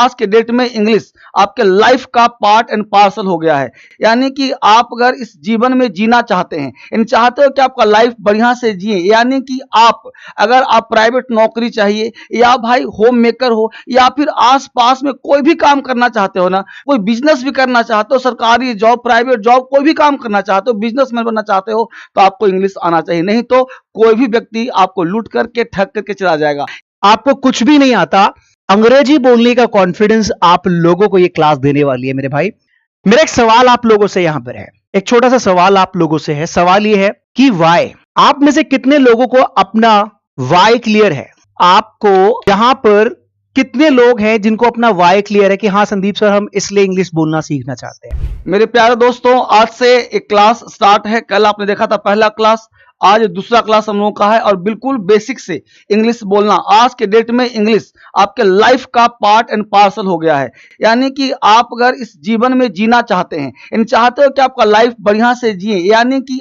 आज के डेट में इंग्लिश आपके लाइफ का पार्ट एंड पार्सल हो गया है। यानी कि आप अगर इस जीवन में जीना चाहते हैं, इन चाहते हो कि आपका लाइफ बढ़िया से जिए, यानी कि अगर आप प्राइवेट नौकरी चाहिए या भाई होम मेकर हो या फिर आसपास में कोई भी काम करना चाहते हो ना, कोई बिजनेस भी करना चाहते हो, सरकारी जॉब, प्राइवेट जॉब, कोई भी काम करना चाहते हो, बिजनेसमैन बनना चाहते हो, तो आपको इंग्लिश आना चाहिए। नहीं तो कोई भी व्यक्ति आपको लूट करके ठग करके चला जाएगा। आपको कुछ भी नहीं आता, अंग्रेजी बोलने का कॉन्फिडेंस आप लोगों को ये क्लास देने वाली है मेरे भाई। मेरा एक सवाल आप लोगों से यहां पर है, एक छोटा सा सवाल आप लोगों से है। सवाल ये है कि वाई, आप में से कितने लोगों को अपना वाई क्लियर है? आपको यहां पर कितने लोग हैं जिनको अपना वाई क्लियर है कि हाँ संदीप सर, हम इसलिए इंग्लिश बोलना सीखना चाहते हैं? मेरे प्यारे दोस्तों, आज से एक क्लास स्टार्ट है। कल आपने देखा था पहला क्लास, आज दूसरा क्लास हम लोगों का है और बिल्कुल बेसिक से इंग्लिश बोलना। आज के डेट में इंग्लिश आपके लाइफ का पार्ट एंड पार्सल हो गया है। यानी कि आप अगर इस जीवन में जीना चाहते हैं, इन चाहते हो कि आपका लाइफ बढ़िया से जिए, यानी कि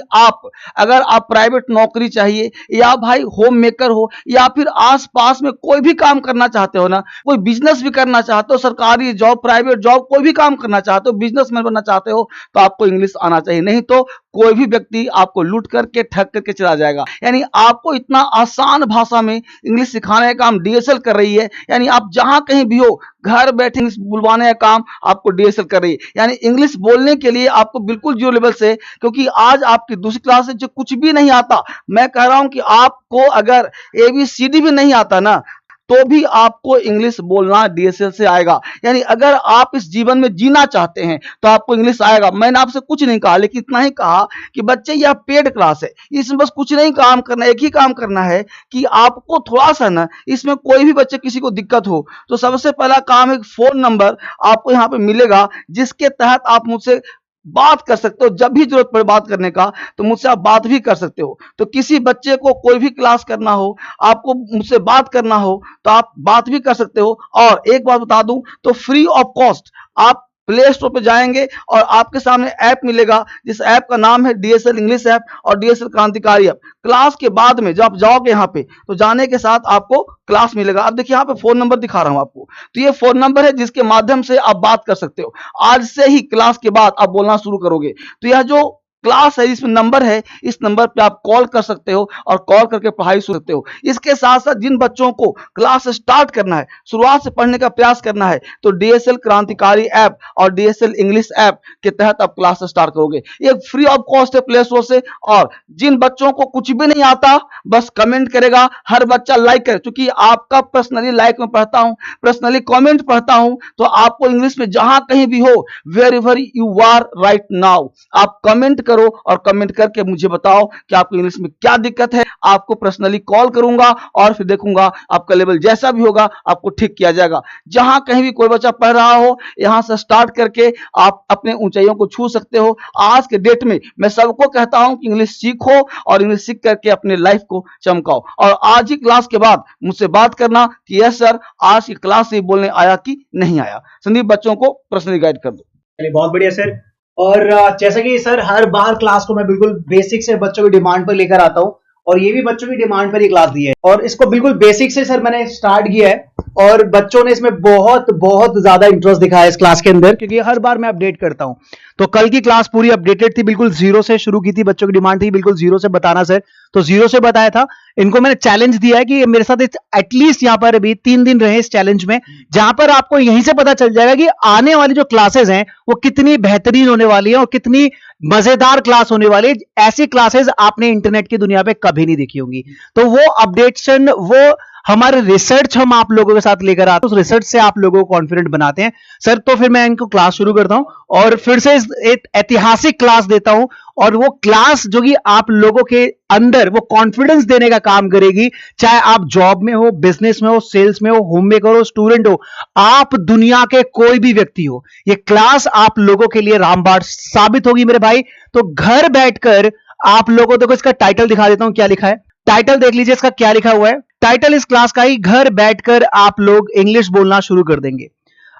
अगर आप प्राइवेट नौकरी चाहिए या भाई होम मेकर हो या फिर आसपास में कोई भी काम करना चाहते हो ना, कोई बिजनेस भी करना चाहते हो, सरकारी जॉब, प्राइवेट जॉब, कोई भी काम करना चाहते हो, बिजनेसमैन बनना चाहते हो, तो आपको इंग्लिश आना चाहिए। नहीं तो कोई भी व्यक्ति आपको लूट करके ठग करके चला जाएगा। यानी आपको इतना आसान भाषा में इंग्लिश सिखाने का काम डीएसएल कर रही है। यानी आप जहां कहीं भी हो, घर बैठे इंग्लिश बुलवाने का काम आपको डीएसएल कर रही है। यानी इंग्लिश बोलने के लिए आपको बिल्कुल जीरो लेवल से, क्योंकि आज आपकी दूसरी क्लास से जो कुछ भी नहीं आता, मैं कह रहा हूं कि आपको अगर एबीसीडी भी नहीं आता ना, तो भी आपको इंग्लिश बोलना डीएसएल से आएगा। यानी अगर आप इस जीवन में जीना चाहते हैं तो आपको इंग्लिश आएगा। मैंने आपसे कुछ नहीं कहा, लेकिन इतना ही कहा कि बच्चे यह पेड क्लास है, इसमें बस कुछ नहीं काम करना, एक ही काम करना है कि आपको थोड़ा सा ना, इसमें कोई भी बच्चे किसी को दिक्कत हो तो सबसे पहला काम है, फोन नंबर आपको यहाँ पे मिलेगा जिसके तहत आप मुझसे बात कर सकते हो। जब भी जरूरत पड़े बात करने का तो मुझसे आप बात भी कर सकते हो। तो किसी बच्चे को कोई भी क्लास करना हो, आपको मुझसे बात करना हो, तो आप बात भी कर सकते हो। और एक बात बता दूं, तो फ्री ऑफ कॉस्ट आप प्ले स्टोर पे जाएंगे और आपके सामने ऐप मिलेगा, जिस ऐप का नाम है डीएसएल इंग्लिश ऐप और डीएसएल क्रांतिकारी ऐप। क्लास के बाद में जब आप जाओगे यहाँ पे, तो जाने के साथ आपको क्लास मिलेगा। अब देखिए यहाँ पे फोन नंबर दिखा रहा हूं आपको, तो ये फोन नंबर है जिसके माध्यम से आप बात कर सकते हो। आज से ही क्लास के बाद आप बोलना शुरू करोगे, तो यह जो क्लास है इसमें नंबर है, इस नंबर पे आप कॉल कर सकते हो और कॉल करके पढ़ाई शुरू सकते हो। इसके साथ साथ जिन बच्चों को क्लास स्टार्ट करना है, शुरुआत से पढ़ने का प्रयास करना है, तो डीएसएल क्रांतिकारी ऐप और डीएसएल इंग्लिश ऐप के तहत आप क्लास स्टार्ट करोगे। ये फ्री ऑफ कॉस्ट है प्ले स्टोर से। और जिन बच्चों को कुछ भी नहीं आता, बस कमेंट करेगा, हर बच्चा लाइक करे, क्योंकि आपका पर्सनली लाइक में पढ़ता हूं, पर्सनली कमेंट पढ़ता हूं, तो आपको इंग्लिश में जहां कहीं भी हो, wherever you are right now, आप कमेंट करो और कमेंट करके मुझे बताओ कि आपको इंग्लिश में क्या दिक्कत है। आपको पर्सनली कॉल करूंगा और फिर देखूंगा आपका लेवल जैसा भी होगा आपको ठीक किया जाएगा। जहां कहीं भी कोई बच्चा पढ़ रहा हो, यहां से स्टार्ट करके आप अपने ऊंचाइयों को छू सकते हो। आज के डेट में मैं सबको कहता हूं कि इंग्लिश सीखो और इंग्लिश सीख करके अपने लाइफ को चमकाओ। और आज ही क्लास के बाद मुझसे बात करना कि यस सर, आज की क्लास से बोलने आया कि नहीं आया। संदीप, बच्चों को पर्सनली गाइड कर दो। बहुत बढ़िया सर। और जैसा कि सर हर बार क्लास को मैं बिल्कुल बेसिक से बच्चों की डिमांड पर लेकर आता हूं, और ये भी बच्चों की डिमांड पर ही क्लास दी है, और इसको बिल्कुल बेसिक से सर मैंने स्टार्ट किया है, और बच्चों ने इसमें बहुत बहुत ज्यादा इंटरेस्ट दिखाया इस क्लास के अंदर, क्योंकि हर बार मैं अपडेट करता हूं। तो कल की क्लास पूरी अपडेटेड थी, बिल्कुल जीरो से शुरू की थी, बच्चों की डिमांड थी बिल्कुल जीरो से बताना सर, तो जीरो से बताया था। इनको मैंने चैलेंज दिया है कि मेरे साथ एटलीस्ट यहां पर अभी 3 दिन रहे इस चैलेंज में, जहां पर आपको यहीं से पता चल जाएगा कि आने वाली जो क्लासेस हैं वो कितनी बेहतरीन होने वाली है और कितनी मजेदार क्लास होने वाली है। ऐसी क्लासेस आपने इंटरनेट की दुनिया पे कभी नहीं देखी होंगी। तो वो अपडेशन, वो हमारे रिसर्च हम आप लोगों के साथ लेकर आते हैं, उस रिसर्च से आप लोगों को कॉन्फिडेंट बनाते हैं सर। तो फिर मैं इनको क्लास शुरू करता हूं और फिर से एक ऐतिहासिक क्लास देता हूं, और वो क्लास जो कि आप लोगों के अंदर वो कॉन्फिडेंस देने का काम करेगी। चाहे आप जॉब में हो, बिजनेस में हो, सेल्स में हो, होम मेकर हो, स्टूडेंट हो, आप दुनिया के कोई भी व्यक्ति हो, ये क्लास आप लोगों के लिए रामबाण साबित होगी मेरे भाई। तो घर बैठकर आप लोगों, देखो इसका टाइटल दिखा देता हूं क्या लिखा है, टाइटल देख लीजिए इसका क्या लिखा हुआ है। टाइटल इस क्लास का ही, घर बैठकर आप लोग इंग्लिश बोलना शुरू कर देंगे।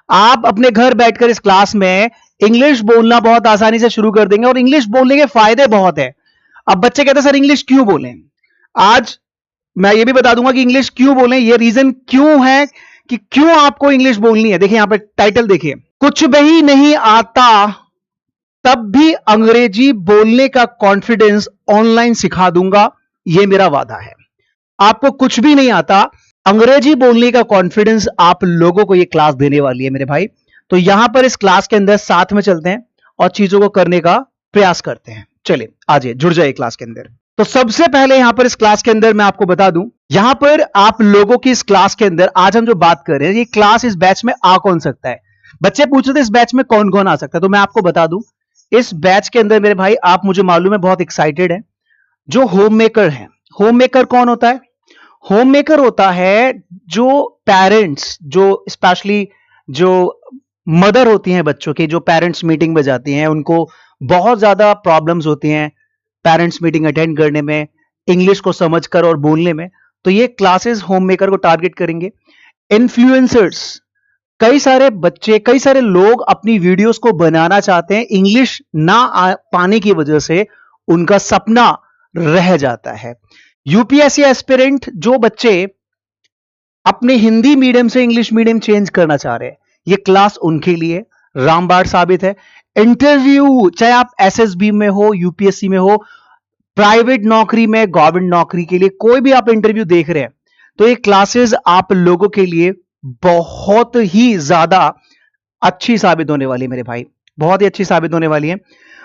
आप अपने घर बैठकर इस क्लास में इंग्लिश बोलना बहुत आसानी से शुरू कर देंगे, और इंग्लिश बोलने के फायदे बहुत है। अब बच्चे कहते हैं सर इंग्लिश क्यों बोलें, आज मैं ये भी बता दूंगा कि इंग्लिश क्यों बोलें, ये रीजन क्यों है कि क्यों आपको इंग्लिश बोलनी है। देखिए यहां पे टाइटल देखिए, कुछ भी नहीं आता तब भी अंग्रेजी बोलने का कॉन्फिडेंस ऑनलाइन सिखा दूंगा, यह मेरा वादा है। आपको कुछ भी नहीं आता, अंग्रेजी बोलने का कॉन्फिडेंस आप लोगों को यह क्लास देने वाली है मेरे भाई। तो यहां पर इस क्लास के अंदर साथ में चलते हैं और चीजों को करने का प्रयास करते हैं। चलिए आइए जुड़ जाइए क्लास के अंदर। तो सबसे पहले यहां पर इस क्लास के अंदर मैं आपको बता दूं, यहां पर आप लोगों की इस क्लास के अंदर आज हम जो बात कर रहे हैं, ये क्लास इस बैच में आ कौन सकता है। बच्चे पूछ रहे थे इस बैच में कौन कौन आ सकता है, तो मैं आपको बता दूं इस बैच के अंदर मेरे भाई, आप मुझे मालूम है बहुत एक्साइटेड है, जो होम मेकर है। होम मेकर कौन होता है? होम मेकर होता है जो पेरेंट्स, जो स्पेशली जो मदर होती हैं बच्चों की, जो पेरेंट्स मीटिंग में जाती हैं, उनको बहुत ज्यादा प्रॉब्लम्स होती हैं पेरेंट्स मीटिंग अटेंड करने में, इंग्लिश को समझकर और बोलने में। तो ये क्लासेस होम मेकर को टारगेट करेंगे। इन्फ्लुएंसर्स, कई सारे बच्चे, कई सारे लोग अपनी वीडियोस को बनाना चाहते हैं, इंग्लिश ना पाने की वजह से उनका सपना रह जाता है। यूपीएससी एस्पिरेंट, जो बच्चे अपने हिंदी मीडियम से इंग्लिश मीडियम चेंज करना चाह रहे हैं, ये क्लास उनके लिए रामबाण साबित है। इंटरव्यू, चाहे आप एसएसबी में हो, यूपीएससी में हो, प्राइवेट नौकरी में, गवर्नमेंट नौकरी के लिए, कोई भी आप इंटरव्यू देख रहे हैं, तो ये क्लासेस आप लोगों के लिए बहुत ही ज्यादा अच्छी साबित होने वाली है मेरे भाई, बहुत ही अच्छी साबित होने वाली है।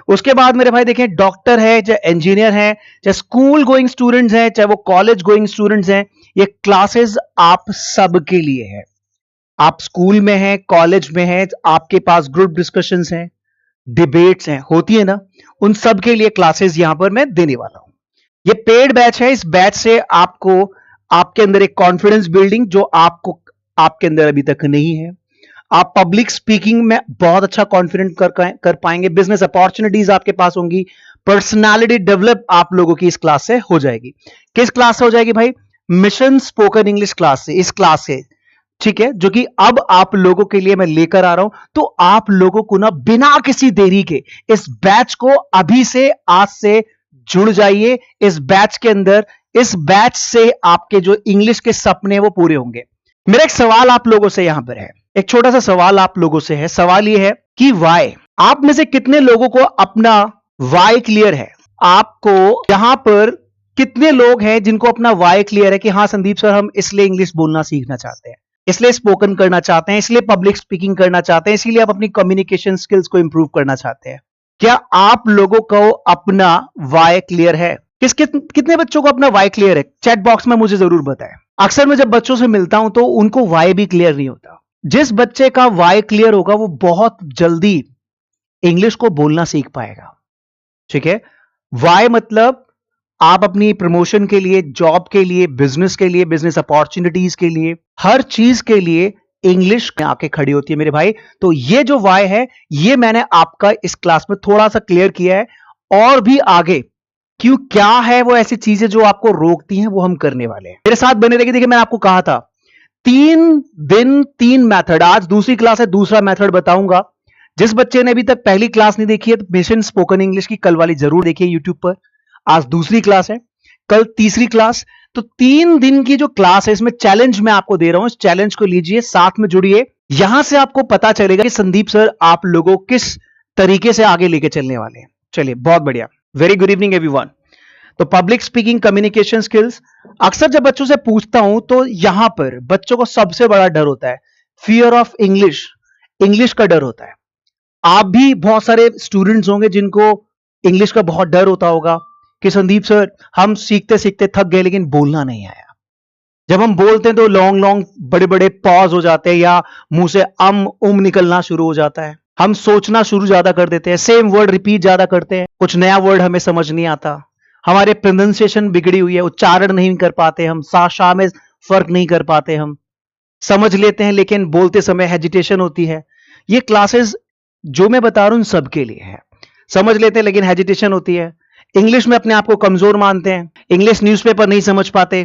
उसके बाद मेरे भाई देखें, डॉक्टर है, चाहे इंजीनियर है, चाहे स्कूल गोइंग स्टूडेंट्स हैं, चाहे वो कॉलेज गोइंग स्टूडेंट्स हैं, ये क्लासेस आप सबके लिए है। आप स्कूल में हैं, कॉलेज में हैं, आपके पास ग्रुप डिस्कशंस हैं, डिबेट्स हैं, होती है ना, उन सब के लिए क्लासेस यहां पर मैं देने वाला हूं। ये पेड बैच है। इस बैच से आपको, आपके अंदर एक कॉन्फिडेंस बिल्डिंग जो आपको, आपके अंदर अभी तक नहीं है, आप पब्लिक स्पीकिंग में बहुत अच्छा कॉन्फिडेंट कर पाएंगे, बिजनेस अपॉर्चुनिटीज आपके पास होंगी, पर्सनालिटी डेवलप आप लोगों की इस क्लास से हो जाएगी। किस क्लास से हो जाएगी भाई? मिशन स्पोकन इंग्लिश क्लास से, इस क्लास से, ठीक है, जो कि अब आप लोगों के लिए मैं लेकर आ रहा हूं। तो आप लोगों को ना बिना किसी देरी के इस बैच को अभी से, आज से जुड़ जाइए इस बैच के अंदर। इस बैच से आपके जो इंग्लिश के सपने वो पूरे होंगे। मेरा एक सवाल आप लोगों से यहां पर है, एक छोटा सा सवाल आप लोगों से है। सवाल यह है कि वाई, आप में से कितने लोगों को अपना वाई क्लियर है? आपको यहां पर कितने लोग हैं जिनको अपना वाई क्लियर है कि हाँ संदीप सर, हम इसलिए इंग्लिश बोलना सीखना चाहते हैं, इसलिए स्पोकन करना चाहते हैं, इसलिए पब्लिक स्पीकिंग करना चाहते हैं, इसीलिए आप अपनी कम्युनिकेशन स्किल्स को इंप्रूव करना चाहते हैं। क्या आप लोगों को अपना वाई क्लियर है? कितने बच्चों को अपना वाई क्लियर है? चैट बॉक्स में मुझे जरूर बताएं। अक्सर मैं जब बच्चों से मिलता हूं तो उनको वाई भी क्लियर नहीं होता। जिस बच्चे का वाई क्लियर होगा वो बहुत जल्दी इंग्लिश को बोलना सीख पाएगा, ठीक है। वाई मतलब आप अपनी प्रमोशन के लिए, जॉब के लिए, बिजनेस के लिए, बिजनेस अपॉर्चुनिटीज के लिए, हर चीज के लिए इंग्लिश आके खड़ी होती है मेरे भाई। तो ये जो वाई है, ये मैंने आपका इस क्लास में थोड़ा सा क्लियर किया है। और भी आगे क्यों, क्या है वो ऐसी चीजें जो आपको रोकती हैं, वो हम करने वाले हैं। मेरे साथ बने रहिए। देखिए मैंने आपको कहा था 3 दिन 3 मेथड, आज दूसरी क्लास है, दूसरा मेथड बताऊंगा। जिस बच्चे ने अभी तक पहली क्लास नहीं देखी है तो मिशन स्पोकन इंग्लिश की कल वाली जरूर देखिए यूट्यूब पर। आज दूसरी क्लास है, कल तीसरी क्लास। तो 3 दिन की जो क्लास है, इसमें चैलेंज मैं आपको दे रहा हूं, इस चैलेंज को लीजिए, साथ में जुड़िए। यहां से आपको पता चलेगा कि संदीप सर आप लोगों किस तरीके से आगे लेके चलने वाले हैं। चलिए बहुत बढ़िया, वेरी गुड इवनिंग एवरीवन। तो पब्लिक स्पीकिंग, कम्युनिकेशन स्किल्स, अक्सर जब बच्चों से पूछता हूं तो यहां पर बच्चों को सबसे बड़ा डर होता है फियर ऑफ इंग्लिश, इंग्लिश का डर होता है। आप भी बहुत सारे स्टूडेंट्स होंगे जिनको इंग्लिश का बहुत डर होता होगा कि संदीप सर हम सीखते सीखते थक गए लेकिन बोलना नहीं आया। जब हम बोलते हैं तो लॉन्ग लॉन्ग बड़े बड़े पॉज हो जाते हैं या मुंह से निकलना शुरू हो जाता है। हम सोचना शुरू ज्यादा कर देते हैं, सेम वर्ड रिपीट ज्यादा करते हैं, कुछ नया वर्ड हमें समझ नहीं आता, हमारे प्रोनाउंसिएशन बिगड़ी हुई है, उच्चारण नहीं कर पाते हम, सा शा में फर्क नहीं कर पाते हम, समझ लेते हैं लेकिन बोलते समय हेजिटेशन होती है। ये क्लासेस जो मैं बता रहा हूं सबके लिए है। समझ लेते हैं लेकिन हेजिटेशन होती है, इंग्लिश में अपने आप को कमजोर मानते हैं, इंग्लिश न्यूज़पेपर नहीं समझ पाते,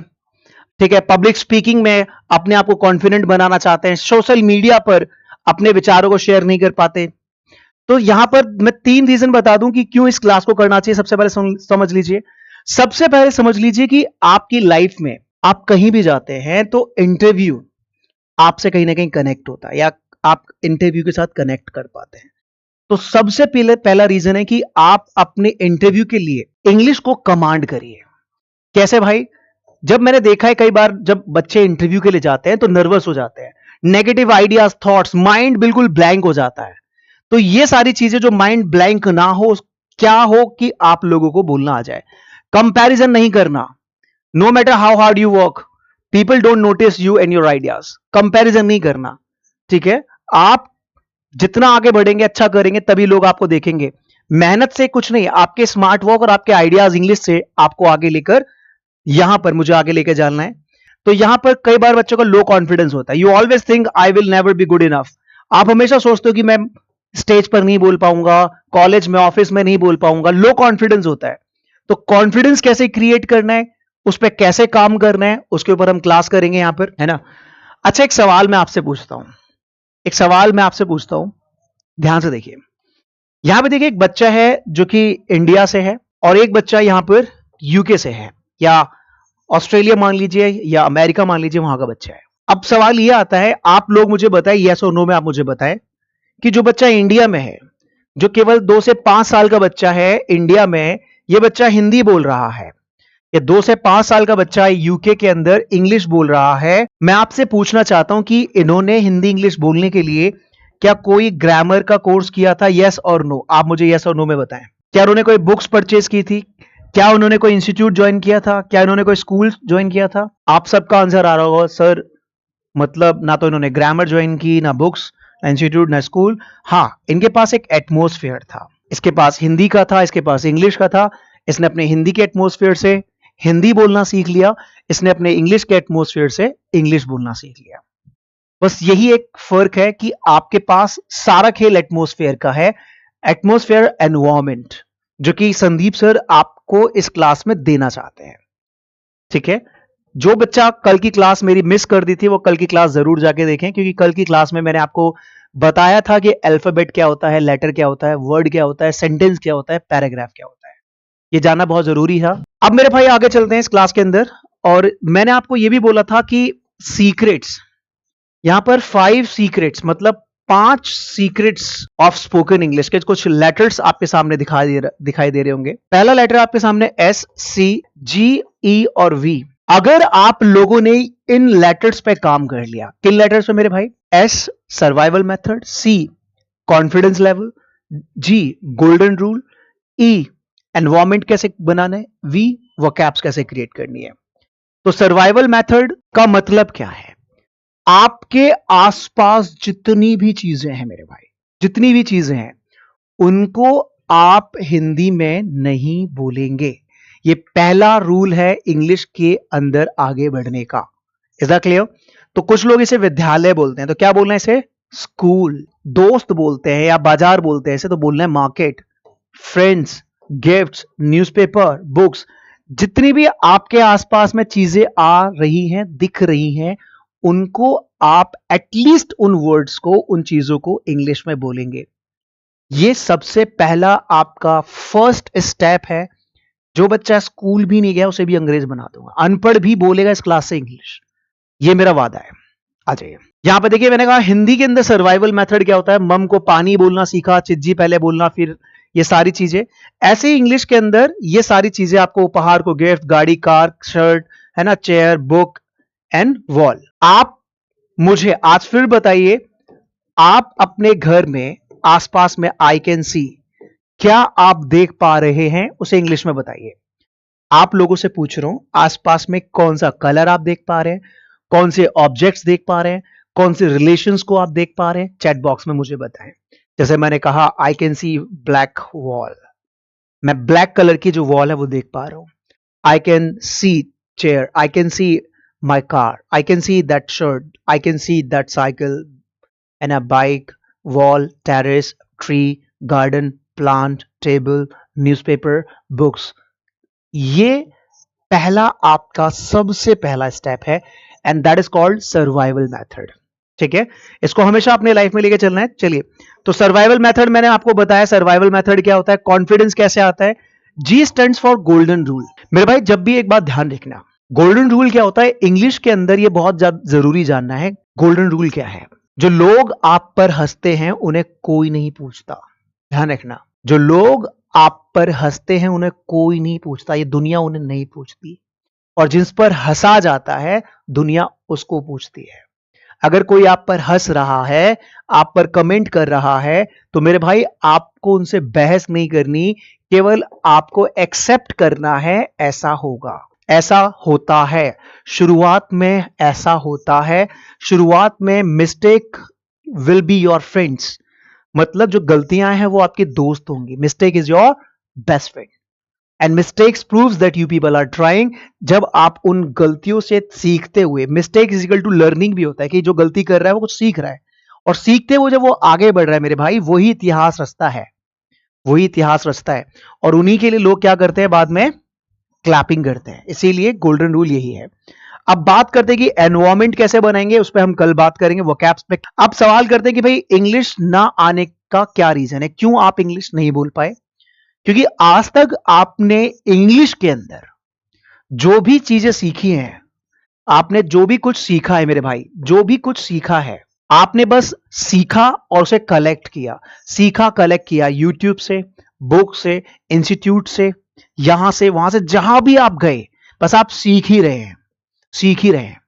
ठीक है, पब्लिक स्पीकिंग में अपने आप को कॉन्फिडेंट बनाना चाहते हैं, सोशल मीडिया पर अपने विचारों को शेयर नहीं कर पाते। तो यहां पर मैं 3 रीजन बता दूं कि क्यों इस क्लास को करना चाहिए। सबसे पहले समझ लीजिए, सबसे पहले समझ लीजिए कि आपकी लाइफ में आप कहीं भी जाते हैं तो इंटरव्यू आपसे कहीं ना कहीं कनेक्ट होता है या आप इंटरव्यू के साथ कनेक्ट कर पाते हैं। तो सबसे पहला रीजन है कि आप अपने इंटरव्यू के लिए इंग्लिश को कमांड करिए। कैसे भाई? जब मैंने देखा है कई बार जब बच्चे इंटरव्यू के लिए जाते हैं तो नर्वस हो जाते हैं, नेगेटिव आइडियाज, थॉट्स, माइंड बिल्कुल ब्लैंक हो जाता है। तो ये सारी चीजें जो माइंड ब्लैंक ना हो, क्या हो कि आप लोगों को बोलना आ जाए। कंपैरिजन नहीं करना। No matter how hard you work, people don't notice you and your ideas. Comparison नहीं करना, ठीक है? आप जितना आगे बढ़ेंगे, अच्छा करेंगे, तभी लोग आपको देखेंगे। मेहनत से कुछ नहीं, आपके स्मार्ट वर्क और आपके आइडियाज इंग्लिश से आपको आगे लेकर, यहां पर मुझे आगे लेकर जाना है। तो यहां पर कई बार बच्चों का लो कॉन्फिडेंस होता है। You always think I will never be good enough. आप हमेशा सोचते हो कि मैं स्टेज पर नहीं बोल पाऊंगा, कॉलेज में, ऑफिस में नहीं बोल पाऊंगा। लो कॉन्फिडेंस होता है। तो कॉन्फिडेंस कैसे क्रिएट करना है, उस पर कैसे काम करना है, उसके ऊपर हम क्लास करेंगे यहां पर, है ना? अच्छा, एक सवाल मैं आपसे पूछता हूं, एक सवाल मैं आपसे पूछता हूं, ध्यान से देखिए। यहां पे देखिए, एक बच्चा है जो कि इंडिया से है और एक बच्चा यहां पर यूके से है, या ऑस्ट्रेलिया मान लीजिए, या अमेरिका मान लीजिए, वहां का बच्चा है। अब सवाल यह आता है, आप लोग मुझे बताएं, यस और नो में आप मुझे बताएं कि जो बच्चा इंडिया में है, जो केवल 2 से 5 साल का बच्चा है इंडिया में, यह बच्चा हिंदी बोल रहा है। ये 2 से 5 साल का बच्चा यूके के अंदर इंग्लिश बोल रहा है। मैं आपसे पूछना चाहता हूं कि इन्होंने हिंदी इंग्लिश बोलने के लिए क्या कोई ग्रामर का कोर्स किया था? यस और नो, आप मुझे यस और नो में बताएं। क्या उन्होंने कोई बुक्स परचेज की थी? क्या उन्होंने कोई इंस्टीट्यूट ज्वाइन किया था? क्या उन्होंने कोई स्कूल ज्वाइन किया था? आप सबका आंसर आ रहा होगा, सर मतलब ना तो इन्होंने ग्रामर ज्वाइन की, ना बुक्स, ना इंस्टीट्यूट, ना स्कूल। हाँ, इनके पास एक एटमोस्फेयर था। इसके पास हिंदी का था, इसके पास इंग्लिश का था। इसने अपने हिंदी के एटमोस्फेयर से हिंदी बोलना सीख लिया, इसने अपने इंग्लिश के एटमोस्फेयर से इंग्लिश बोलना सीख लिया। बस यही एक फर्क है कि आपके पास सारा खेल एटमोस्फेयर का है, एटमोस्फेयर एनवायरमेंट, जो कि संदीप सर आपको इस क्लास में देना चाहते हैं। ठीक है? जो बच्चा कल की क्लास मेरी मिस कर दी थी, वो कल की क्लास जरूर जाके देखें, क्योंकि कल की क्लास में मैंने आपको बताया था कि अल्फाबेट क्या होता है, लेटर क्या होता है, वर्ड क्या होता है, सेंटेंस क्या होता है, पैराग्राफ क्या होता है। ये जानना बहुत जरूरी है। अब मेरे भाई आगे चलते हैं इस क्लास के अंदर। और मैंने आपको यह भी बोला था कि सीक्रेट्स, यहां पर 5 सीक्रेट्स, मतलब 5 सीक्रेट्स ऑफ स्पोकन इंग्लिश के कुछ लेटर्स आपके सामने दिखाई दे रहे होंगे। पहला लेटर आपके सामने एस, सी, जी, ई और वी। अगर आप लोगों ने इन लेटर्स पे काम कर लिया, किन लेटर्स पे मेरे भाई? एस सर्वाइवल मेथड, सी कॉन्फिडेंस लेवल, जी गोल्डन रूल, ई एनवायरमेंट कैसे बनाना है, वी वोकैब्स कैसे क्रिएट करनी है। तो सर्वाइवल मेथड का मतलब क्या है? आपके आसपास जितनी भी चीजें हैं मेरे भाई, जितनी भी चीजें हैं, उनको आप हिंदी में नहीं बोलेंगे। ये पहला रूल है इंग्लिश के अंदर आगे बढ़ने का। Is that clear? तो कुछ लोग इसे विद्यालय बोलते हैं, तो क्या बोलना है इसे? स्कूल। दोस्त बोलते हैं या बाजार बोलते हैं इसे, तो बोलना है market. Friends, gifts, newspaper, books, जितनी भी आपके आसपास में चीजें आ रही हैं, दिख रही हैं, उनको आप एटलीस्ट उन वर्ड्स को, उन चीजों को इंग्लिश में बोलेंगे। ये सबसे पहला आपका फर्स्ट स्टेप है। जो बच्चा स्कूल भी नहीं गया उसे भी अंग्रेज बना दूंगा, अनपढ़ भी बोलेगा इस क्लास से इंग्लिश, ये मेरा वादा है। आ जाइए यहां पे देखिए, मैंने कहा हिंदी के अंदर सर्वाइवल मेथड क्या होता है। मम को पानी बोलना सीखा, चिज्जी पहले बोलना, फिर ये सारी चीजें। ऐसे ही इंग्लिश के अंदर ये सारी चीजें आपको उपहार को गिफ्ट, गाड़ी, कार, शर्ट, है ना, चेयर, बुक एंड वॉल। आप मुझे आज फिर बताइए, आप अपने घर में आसपास में आई कैन सी, क्या आप देख पा रहे हैं, उसे इंग्लिश में बताइए। आप लोगों से पूछ रहा हूं, आसपास में कौन सा कलर आप देख पा रहे हैं, कौन से ऑब्जेक्ट्स देख पा रहे हैं, कौन से रिलेशंस को आप देख पा रहे हैं, चैट बॉक्स में मुझे बताएं। जैसे मैंने कहा I can see black wall, मैं ब्लैक कलर की जो वॉल है वो देख पा रहा हूं। I can see chair, I can see my car, I can see that shirt, I can see that cycle and a bike, wall, terrace, tree, garden, plant, table, newspaper, books। ये पहला आपका सबसे पहला स्टेप है and that is called survival method. ठीक है? इसको हमेशा अपने लाइफ में लेके चलना है। चलिए, तो सर्वाइवल मेथड मैंने आपको बताया। सर्वाइवल मेथड क्या होता है, कॉन्फिडेंस कैसे आता है। जी स्टैंड्स फॉर गोल्डन रूल। मेरे भाई जब भी एक बात ध्यान रखना, गोल्डन रूल क्या होता है इंग्लिश के अंदर, ये बहुत जरूरी जानना है। गोल्डन रूल क्या है? जो लोग आप पर हंसते हैं उन्हें कोई नहीं पूछता। ध्यान रखना, जो लोग आप पर हंसते हैं उन्हें कोई नहीं पूछता, ये दुनिया उन्हें नहीं पूछती। और जिस पर हंसा जाता है दुनिया उसको पूछती है। अगर कोई आप पर हंस रहा है, आप पर कमेंट कर रहा है, तो मेरे भाई आपको उनसे बहस नहीं करनी, केवल आपको एक्सेप्ट करना है। ऐसा होगा, ऐसा होता है, शुरुआत में ऐसा होता है। शुरुआत में mistake will be your friends, मतलब जो गलतियां हैं वो आपके दोस्त होंगी। Mistake is your best friend and mistakes proves that you people are trying. जब आप उन गलतियों से सीखते हुए, mistake is equal to learning भी होता है कि जो गलती कर रहा है वो कुछ सीख रहा है, और सीखते हुए जब वो आगे बढ़ रहा है मेरे भाई, वही इतिहास रचता है, वही इतिहास रचता है। और उन्हीं के लिए लोग क्या करते हैं, बाद में क्लैपिंग करते हैं। इसीलिए गोल्डन रूल यही है। अब बात करते हैं कि एनवायरमेंट कैसे बनाएंगे, उस पर हम कल बात करेंगे, वोकैब्स पे। अब सवाल करते हैं कि भाई इंग्लिश ना आने का क्या रीजन है, क्यों आप इंग्लिश नहीं बोल पाए? क्योंकि आज तक आपने इंग्लिश के अंदर जो भी चीजें सीखी हैं, आपने जो भी कुछ सीखा है मेरे भाई, जो भी कुछ सीखा है, आपने बस सीखा और उसे कलेक्ट किया। सीखा, कलेक्ट किया, यूट्यूब से, बुक से, इंस्टीट्यूट से, यहां से वहां से, जहां भी आप गए, बस आप सीख ही रहे हैं, सीख ही रहे हैं।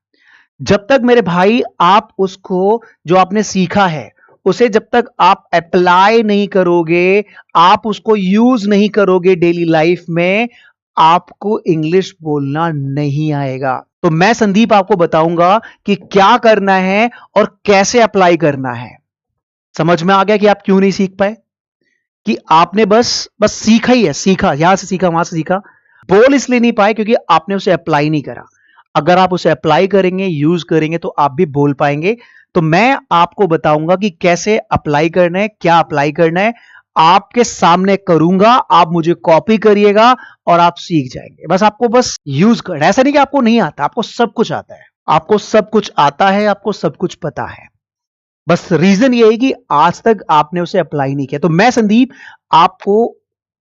जब तक मेरे भाई आप उसको, जो आपने सीखा है, उसे जब तक आप अप्लाई नहीं करोगे, आप उसको यूज नहीं करोगे डेली लाइफ में, आपको इंग्लिश बोलना नहीं आएगा। तो मैं संदीप आपको बताऊंगा कि क्या करना है और कैसे अप्लाई करना है। समझ में आ गया कि आप क्यों नहीं सीख पाए? कि आपने बस बस सीखा ही है, सीखा, यहां से सीखा, वहां से सीखा, बोल इसलिए नहीं पाए क्योंकि आपने उसे अप्लाई नहीं करा। अगर आप उसे अप्लाई करेंगे, यूज करेंगे, तो आप भी बोल पाएंगे। तो मैं आपको बताऊंगा कि कैसे अप्लाई करना है, क्या अप्लाई करना है, आपके सामने करूंगा, आप मुझे कॉपी करिएगा और आप सीख जाएंगे। बस आपको बस यूज करना है। ऐसा नहीं कि आपको नहीं आता, आपको सब कुछ आता है, आपको सब कुछ आता है, आपको सब कुछ पता है। बस रीजन ये है कि आज तक आपने उसे अप्लाई नहीं किया। तो मैं संदीप आपको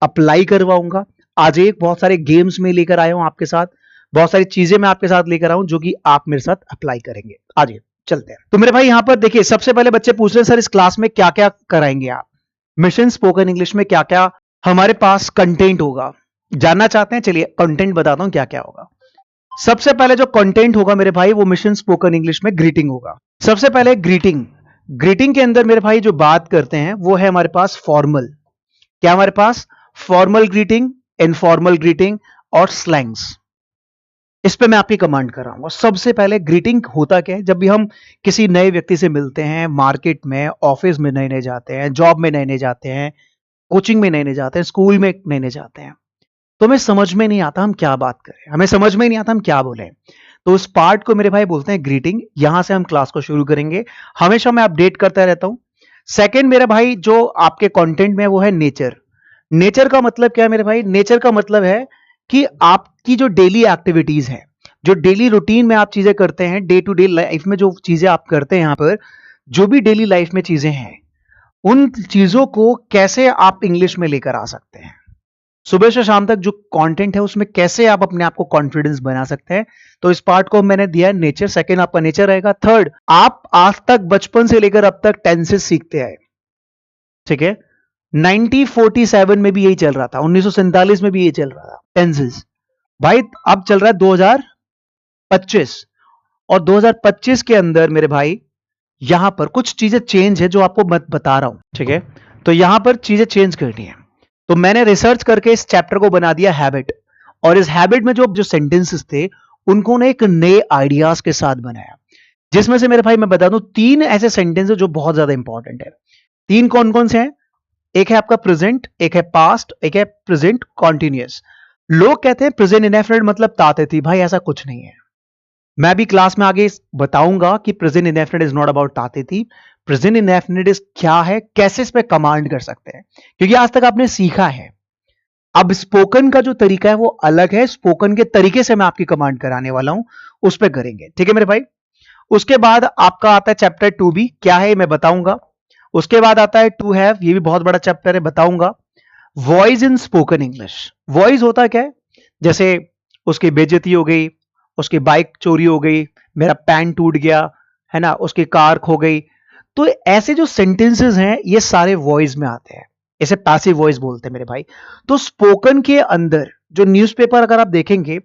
अप्लाई करवाऊंगा। आज एक बहुत सारे गेम्स में लेकर आया हूं आपके साथ, बहुत सारी चीजें मैं आपके साथ लेकर आऊं जो कि आप मेरे साथ अप्लाई करेंगे। आज चलते हैं। तो मेरे भाई यहां पर देखिए, सबसे पहले बच्चे पूछ रहे हैं सर इस क्लास में क्या क्या कराएंगे आप, मिशन स्पोकन इंग्लिश में क्या क्या हमारे पास कंटेंट होगा, जानना चाहते हैं? चलिए कंटेंट बताता हूं क्या क्या होगा। सबसे पहले जो कंटेंट होगा मेरे भाई, वो मिशन स्पोकन इंग्लिश में ग्रीटिंग होगा। सबसे पहले ग्रीटिंग, ग्रीटिंग के अंदर मेरे भाई जो बात करते हैं वो है हमारे पास फॉर्मल। क्या हमारे पास? फॉर्मल ग्रीटिंग, इनफॉर्मल ग्रीटिंग और स्लैंग्स। इस पे मैं आपकी कमांड कर रहा हूं। सबसे पहले ग्रीटिंग होता क्या है, जब भी हम किसी नए व्यक्ति से मिलते हैं, मार्केट में, ऑफिस में नए नए जाते हैं, जॉब में नए नए जाते हैं, कोचिंग में नए नए जाते हैं, स्कूल में नए नए जाते हैं, तो हमें समझ में नहीं आता हम क्या बात करें, हमें समझ में नहीं आता हम क्या बोलें। तो उस पार्ट को मेरे भाई बोलते हैं ग्रीटिंग। यहां से हम क्लास को शुरू करेंगे। हमेशा मैं अपडेट करता रहता हूं। सेकंड मेरे भाई जो आपके कंटेंट में वो है नेचर। नेचर का मतलब क्या है मेरे भाई? नेचर का मतलब है कि आपकी जो डेली एक्टिविटीज है, जो डेली रूटीन में आप चीजें करते हैं, डे टू डे लाइफ में जो चीजें आप करते हैं, यहां पर जो भी डेली लाइफ में चीजें हैं, उन चीजों को कैसे आप इंग्लिश में लेकर आ सकते हैं। सुबह से शाम तक जो कंटेंट है उसमें कैसे आप अपने आप को कॉन्फिडेंस बना सकते हैं। तो इस पार्ट को मैंने दिया है नेचर। सेकंड आपका नेचर रहेगा। थर्ड, आप आज तक बचपन से लेकर अब तक टेंसेस सीखते आए, ठीक है? 1947 में भी यही चल रहा था, 1947 में भी यही चल रहा था, टेंसेस। भाई अब चल रहा है 2025, और 2025 के अंदर मेरे भाई यहां पर कुछ चीजें चेंज है जो आपको मैं बता रहा हूं, ठीक है? तो यहां पर चीजें चेंज करनी है। तो मैंने रिसर्च करके इस चैप्टर को बना दिया हैबिट, और इस हैबिट में जो जो सेंटेंसेस थे उनको ने एक नए आइडियाज के साथ बनाया, जिसमें से मेरे भाई मैं बता दूं 3 ऐसे सेंटेंसेस जो बहुत ज्यादा इंपॉर्टेंट है। 3 कौन कौन से हैं? एक है आपका प्रेजेंट, एक है पास्ट, एक है प्रेजेंट कॉन्टिन्यूअस। लोग कहते हैं प्रेजेंट इंडेफिनिट मतलब ताते थी। भाई ऐसा कुछ नहीं है। मैं भी क्लास में आगे बताऊंगा कि present indefinite is not about ताते थी। प्रेजेंट इंडेफिनिट इज क्या है, कैसे इस पे कमांड कर सकते हैं, क्योंकि आज तक आपने सीखा है। अब स्पोकन का जो तरीका है वो अलग है। स्पोकन के तरीके से मैं आपकी कमांड कराने वाला हूं, उस पर करेंगे, ठीक है मेरे भाई? उसके बाद आपका आता है चैप्टर 2 भी, क्या है मैं बताऊंगा। उसके बाद आता है टू हैव, ये भी बहुत बड़ा चैप्टर है, बताऊंगा। Voice in spoken English, voice होता क्या है? जैसे उसकी बेइज्जती हो गई, उसकी बाइक चोरी हो गई, मेरा पैंट टूट गया, है ना, उसकी कार खो गई। तो ऐसे जो सेंटेंसेस हैं ये सारे वॉइस में आते हैं, इसे पैसिव वॉइस बोलते हैं मेरे भाई। तो स्पोकन के अंदर जो न्यूज़पेपर अगर आप देखेंगे,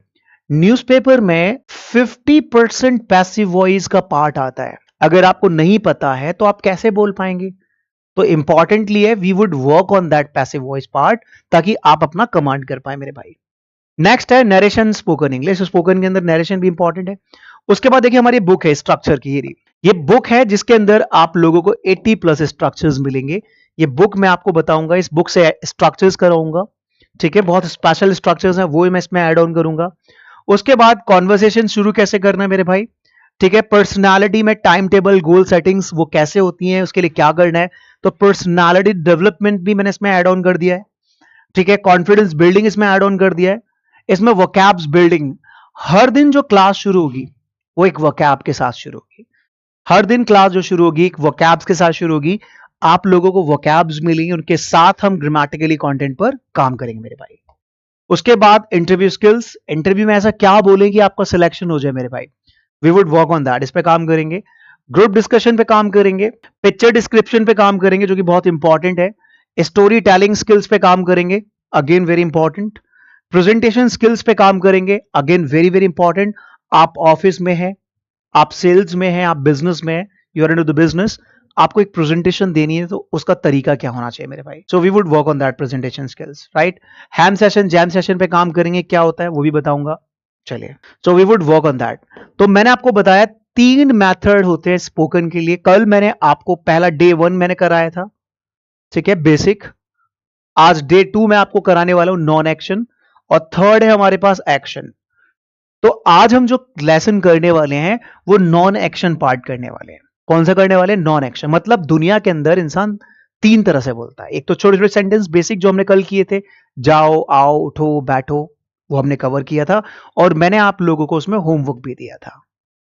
न्यूज़पेपर में 50% पैसिव वॉइस का पार्ट आता है। अगर आपको नहीं पता है तो आप कैसे बोल पाएंगे? तो इंपॉर्टेंटली है, we would work on that passive voice part, ताकि आप अपना कमांड कर पाए मेरे भाई। नेक्स्ट है नरेशन स्पोकन इंग्लिश। स्पोकन के अंदर नरेशन भी इंपॉर्टेंट है। उसके बाद देखिए हमारी बुक है स्ट्रक्चर की, ये बुक है जिसके अंदर आप लोगों को 80 प्लस स्ट्रक्चर्स मिलेंगे। ये बुक मैं आपको बताऊंगा, इस बुक से स्ट्रक्चर्स कराऊंगा, ठीक है। बहुत स्पेशल स्ट्रक्चर्स हैं वो मैं इसमें ऐड ऑन करूंगा। उसके बाद कॉन्वर्सेशन शुरू कैसे करना है मेरे भाई, ठीक है। पर्सनालिटी में टाइम टेबल, गोल सेटिंग्स वो कैसे होती हैं, उसके लिए क्या करना है, तो पर्सनालिटी डेवलपमेंट भी मैंने इसमें ऐड ऑन कर दिया है, ठीक है। कॉन्फिडेंस बिल्डिंग इसमें ऐड ऑन कर दिया है। इसमें वोकैब्स बिल्डिंग, हर दिन जो क्लास शुरू होगी वो एक वोकैब के साथ शुरू होगी। हर दिन क्लास जो शुरू होगी एक वोकैब्स के साथ शुरू होगी। आप लोगों को वोकैब्स मिलेंगे, उनके साथ हम ग्रामेटिकली कंटेंट पर काम करेंगे मेरे भाई। उसके बाद इंटरव्यू स्किल्स, इंटरव्यू में ऐसा क्या बोलें कि आपका सिलेक्शन हो जाए मेरे भाई, we would work on that, इस पे काम करेंगे। ग्रुप डिस्कशन पे काम करेंगे, पिक्चर डिस्क्रिप्शन पे काम करेंगे जो कि बहुत इंपॉर्टेंट है। स्टोरी टेलिंग स्किल्स पे काम करेंगे, again very important. Presentation skills पे काम करेंगे, अगेन वेरी वेरी इंपॉर्टेंट। आप ऑफिस में हैं, आप सेल्स में हैं, आप बिजनेस में हैं, you are into the business, आपको एक प्रेजेंटेशन देनी है तो उसका तरीका क्या होना चाहिए मेरे भाई। So we would work on that presentation skills, right. Ham session, jam session पे काम करेंगे, क्या होता है वो भी बताऊंगा। चलिए, so we would work on that. तो मैंने आपको बताया 3 मेथड होते हैं स्पोकन के लिए। कल मैंने आपको पहला डे 1 मैंने कराया था, ठीक है, बेसिक। आज डे 2 मैं आपको कराने वाला हूं नॉन एक्शन, और थर्ड है हमारे पास एक्शन। तो आज हम जो लेसन करने वाले हैं वो नॉन एक्शन पार्ट करने वाले हैं। कौन सा करने वाले हैं? Non action. मतलब दुनिया के अंदर इंसान 3 तरह से बोलता है। एक तो छोटे छोटे सेंटेंस बेसिक जो हमने कल किए थे, जाओ, आओ, उठो, बैठो, वो हमने कवर किया था, और मैंने आप लोगों को उसमें होमवर्क भी दिया था।